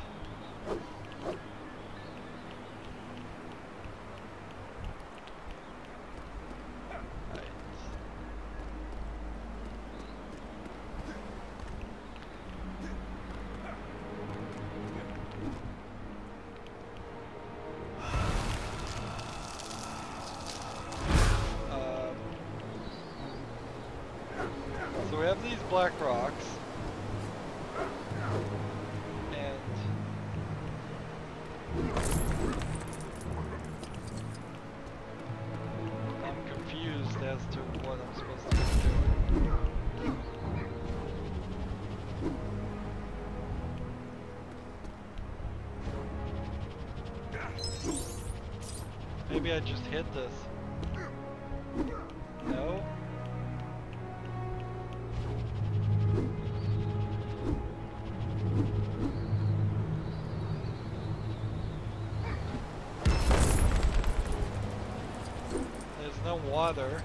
So we have these black rocks, and I'm confused as to what I'm supposed to be doing. Maybe I just hit this. No? No water.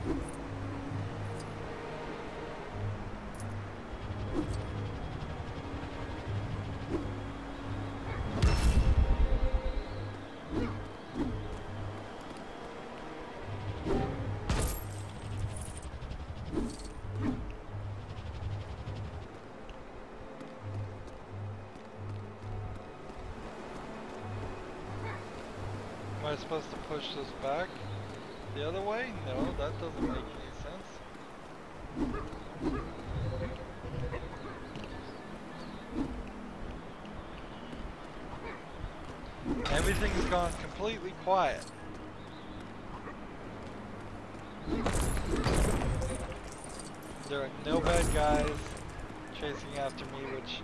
Am I supposed to push this back? The other way? No, that doesn't make any sense. Everything's gone completely quiet. There are no bad guys chasing after me, which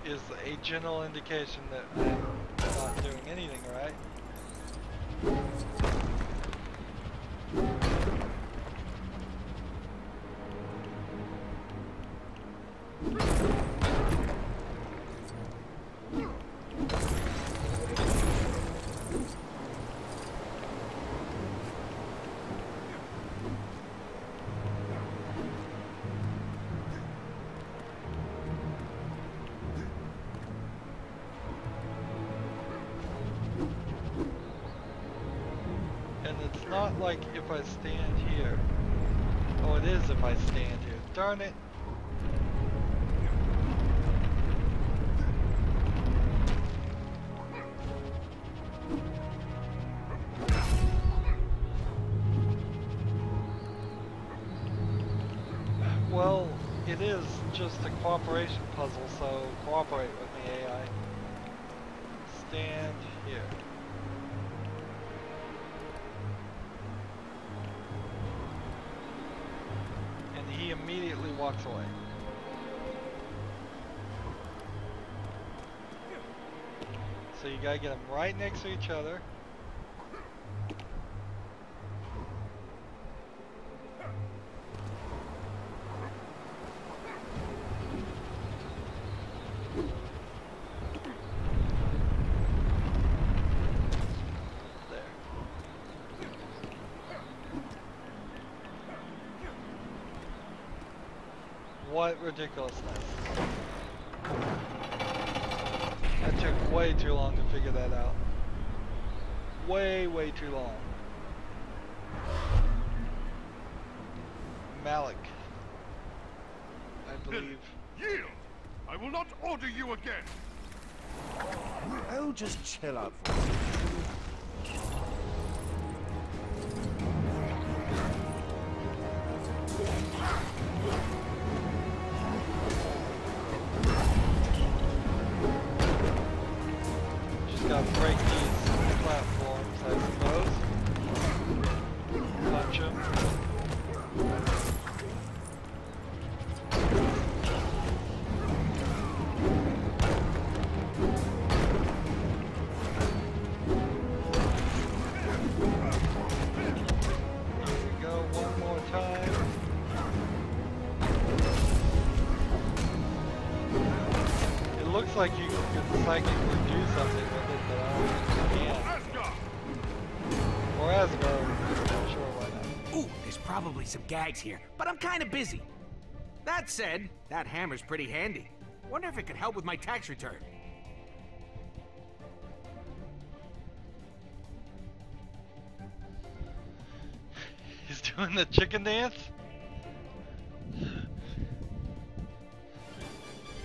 is a general indication that I'm not doing anything right. It's not like if I stand here. Oh, it is if I stand here. Darn it. Well, it is just a cooperation puzzle, so cooperate with me, AI. Stand here. He immediately walks away. So you gotta get them right next to each other. What ridiculousness. That took way too long to figure that out. Way too long. Malik, I believe. Yield! I will not order you again! Oh, just chill out for a second. Just gotta break these platforms, I suppose. Punch them. Like you could psychically do something with it, but I don't think you can. Or Asgard. Sure, why not? Ooh, there's probably some gags here, but I'm kind of busy. That said, that hammer's pretty handy. Wonder if it could help with my tax return. He's doing the chicken dance?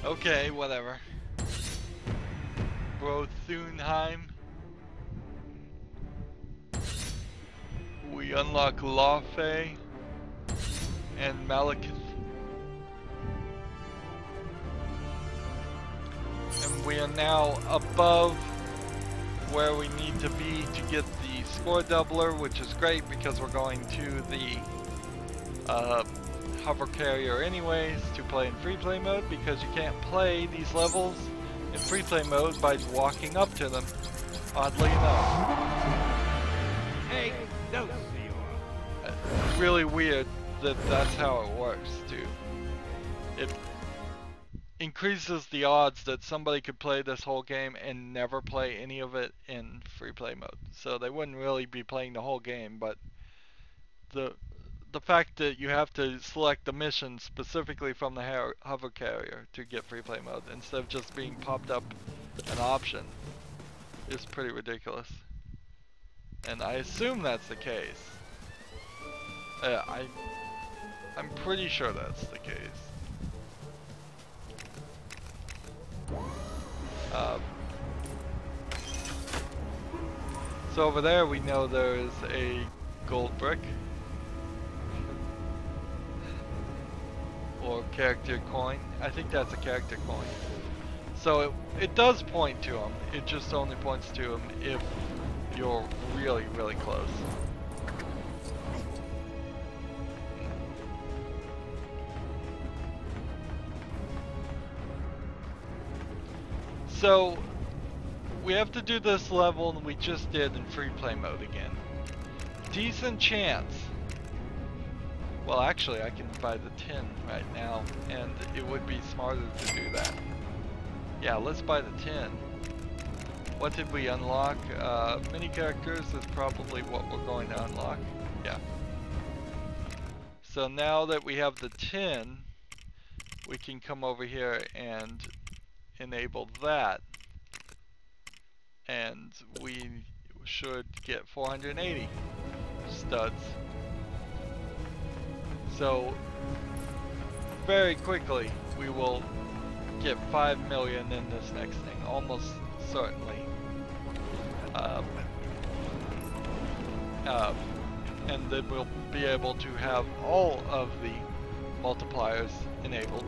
Okay, whatever. Brothunheim. We unlock Lawfey and Malekith. And we are now above where we need to be to get the score doubler, which is great because we're going to the hover carrier anyways to play in free play mode, because you can't play these levels in free play mode by walking up to them, oddly enough. Hey, no. Really weird that that's how it works too. It increases the odds that somebody could play this whole game and never play any of it in free play mode. So they wouldn't really be playing the whole game, but the fact that you have to select the mission specifically from the hover carrier to get free play mode instead of just being popped up an option is pretty ridiculous. And I assume that's the case. I'm pretty sure that's the case. So over there we know there is a gold brick. Or character coin. I think that's a character coin. So it does point to him. It just only points to him if you're really close. So we have to do this level, and we just did in free play mode again. Decent chance. Well, actually, I can buy the tin right now, and it would be smarter to do that. Yeah, let's buy the tin. What did we unlock? Mini characters is probably what we're going to unlock. Yeah. So now that we have the tin, we can come over here and enable that. And we should get 480 studs. So very quickly we will get 5 million in this next thing, almost certainly. And then we'll be able to have all of the multipliers enabled,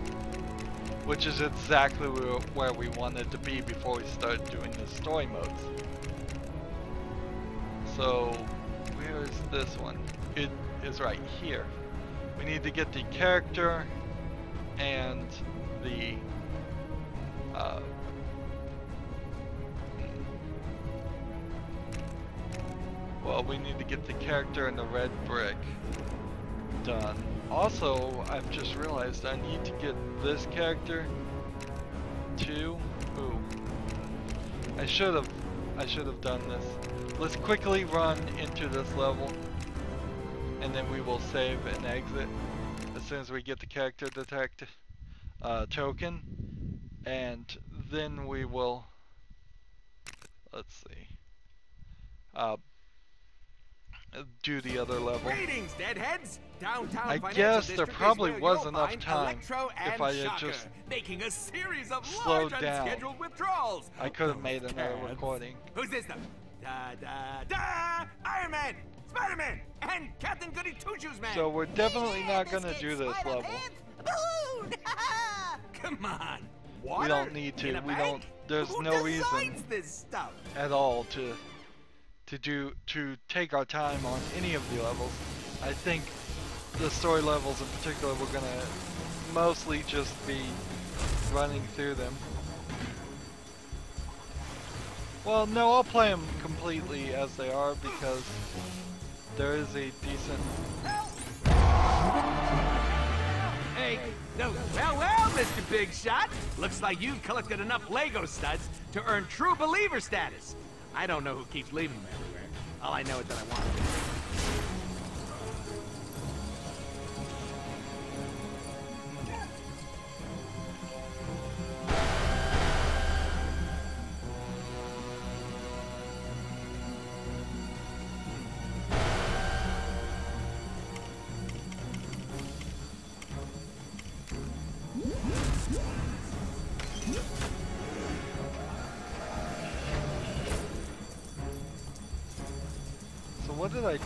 which is exactly where we wanted to be before we start doing the story modes. So where is this one? It is right here. We need to get the character and the Well, we need to get the character and the red brick done. Also, I've just realized I need to get this character too. Ooh. I should have done this. Let's quickly run into this level, and then we will save and exit as soon as we get the character detect token, and then we will, let's see, do the other level. Greetings, deadheads! Downtown I Financial guess there District probably is where was you'll enough find time Electro if and I had Shocker, just making a series of slowed large down. unscheduled withdrawals. I could have made another Cats. recording. Who's this though? Iron Man, Spider-Man, and Captain Goody Two-Shoes Man. So we're definitely not gonna do this level. Come on. We Water don't need in to. a We bank? don't. There's Who no designs reason this stuff? at all to take our time on any of the levels. I think the story levels in particular, we're gonna mostly just be running through them. Well, no, I'll play them completely as they are because there is a decent. Hey, no, well, Mr. Big Shot. Looks like you've collected enough Lego studs to earn true believer status. I don't know who keeps leaving them everywhere. All I know is that I want them. What did I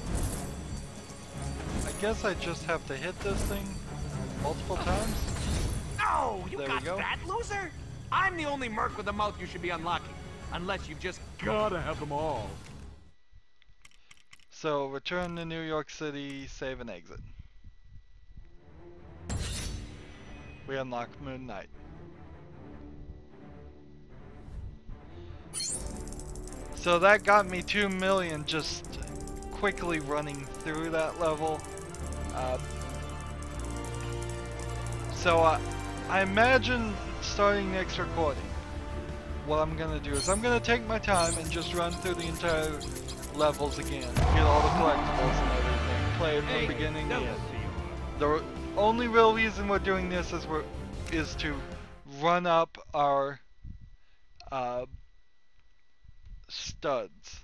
guess I just have to hit this thing multiple times. Oh, you There got we go. that, loser? I'm the only merc with a mouth you should be unlocking. Unless you've just gotta have them all. So return to New York City, save and exit. We unlock Moon Knight. So that got me 2 million just quickly running through that level. So I imagine starting next recording, what I'm gonna do is I'm gonna take my time and just run through the entire levels again, get all the collectibles and everything, play it from beginning to end. The only real reason we're doing this is to run up our studs.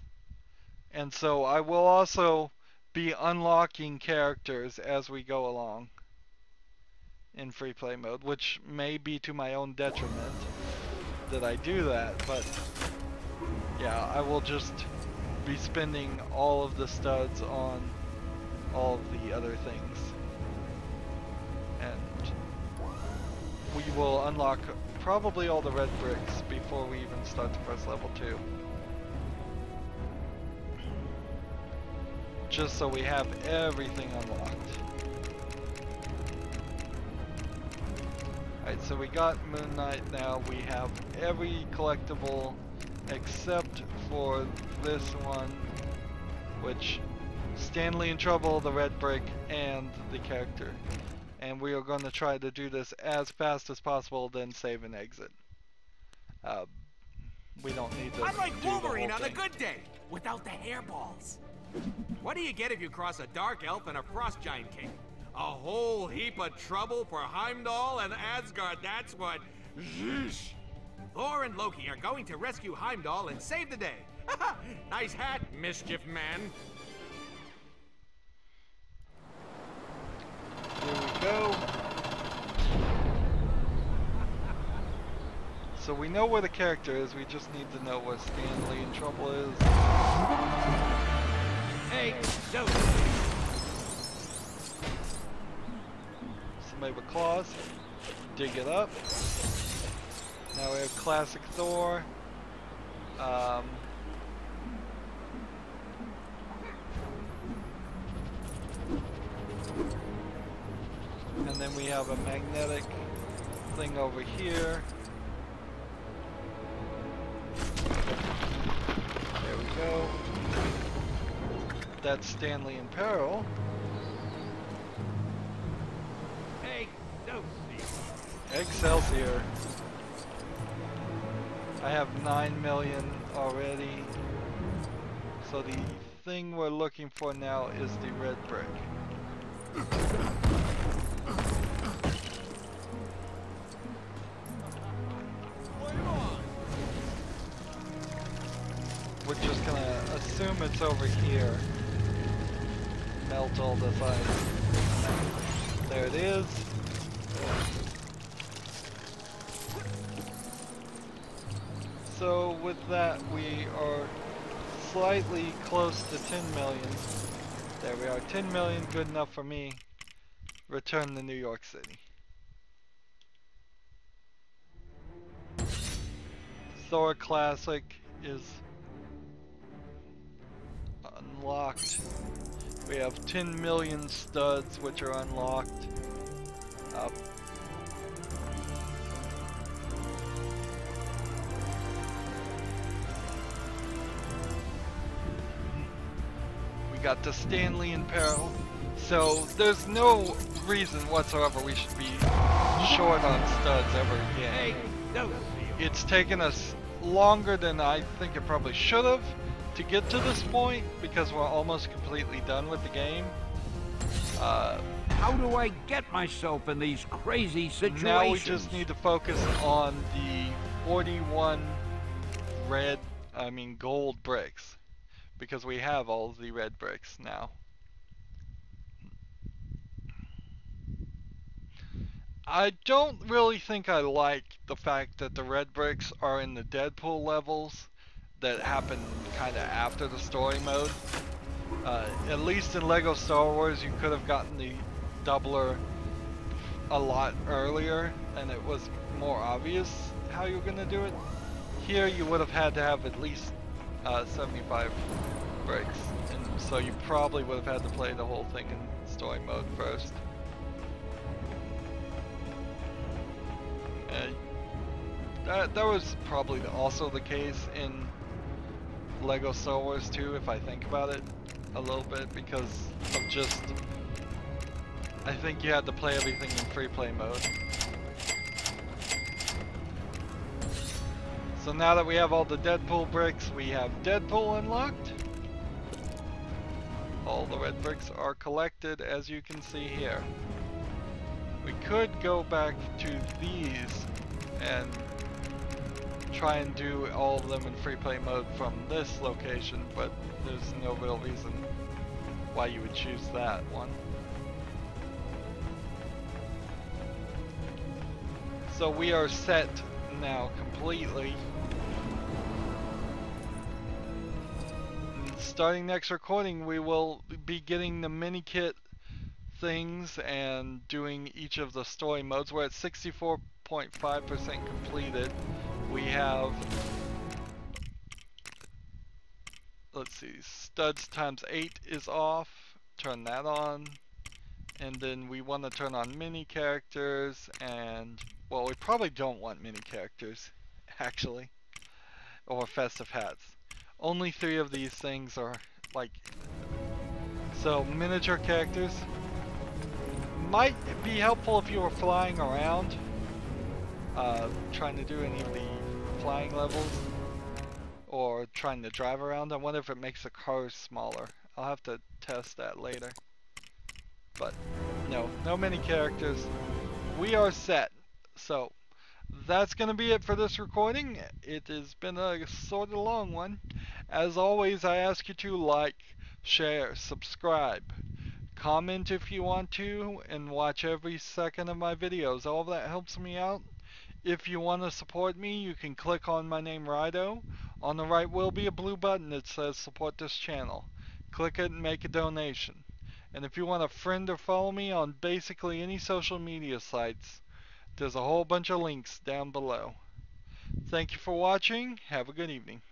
And so I will also be unlocking characters as we go along in free play mode, which may be to my own detriment that I do that, but yeah, I will just be spending all of the studs on all of the other things. And we will unlock probably all the red bricks before we even start to press level 2. Just so we have everything unlocked. Alright, so we got Moon Knight now. We have every collectible except for this one, which Stanley in Trouble, the red brick, and the character. And we are going to try to do this as fast as possible, then save and exit. We don't need to I'm like do Wolverine the on whole a thing. good day, without the hairballs. What do you get if you cross a dark elf and a frost giant king? A whole heap of trouble for Heimdall and Asgard, that's what. Yeesh. Thor and Loki are going to rescue Heimdall and save the day. Nice hat, mischief man. Here we go. So we know where the character is, we just need to know where Stanley in Trouble is. Hey, no. Somebody with claws. Dig it up. Now we have classic Thor. And then we have a magnetic thing over here. There we go. that's Stanley in peril. Excelsior. I have 9 million already. So the thing we're looking for now is the red brick. We're just gonna assume it's over here. Melt all this ice. There it is. So with that, we are slightly close to 10 million. There we are, 10 million, good enough for me. Return to New York City. Thor Classic is unlocked. We have 10 million studs which are unlocked. Got to Stanley in peril, so there's no reason whatsoever we should be short on studs ever again. It's taken us longer than I think it probably should have to get to this point because we're almost completely done with the game. How do I get myself in these crazy situations? Now we just need to focus on the 41 gold bricks. Because we have all of the red bricks now. I don't really think I like the fact that the red bricks are in the Deadpool levels that happen kind of after the story mode. At least in LEGO Star Wars you could have gotten the doubler a lot earlier and it was more obvious how you were going to do it. Here you would have had to have at least 75 breaks, and so you probably would have had to play the whole thing in story mode first. That was probably also the case in LEGO Star Wars 2 if I think about it a little bit, because of just I think you had to play everything in free play mode. So now that we have all the Deadpool bricks, we have Deadpool unlocked. All the red bricks are collected, as you can see here. We could go back to these and try and do all of them in free play mode from this location, but there's no real reason why you would choose that one. So we are set now completely. Starting next recording, we will be getting the mini kit things and doing each of the story modes. We're at 64.5% completed. We have, let's see, studs times 8 is off. Turn that on. And then we want to turn on mini characters and, well, we probably don't want mini characters, actually, or festive hats. Only 3 of these things are like, so miniature characters might be helpful if you were flying around, trying to do any of the flying levels, or trying to drive around. I wonder if it makes the cars smaller. I'll have to test that later. But no mini characters. We are set. So that's gonna be it for this recording. It has been a sort of long one. As always, I ask you to like, share, subscribe, comment if you want to, and watch every second of my videos. All of that helps me out. If you want to support me, you can click on my name, Rydo. On the right will be a blue button that says support this channel. Click it and make a donation. And if you want to friend or follow me on basically any social media sites, there's a whole bunch of links down below. Thank you for watching. Have a good evening.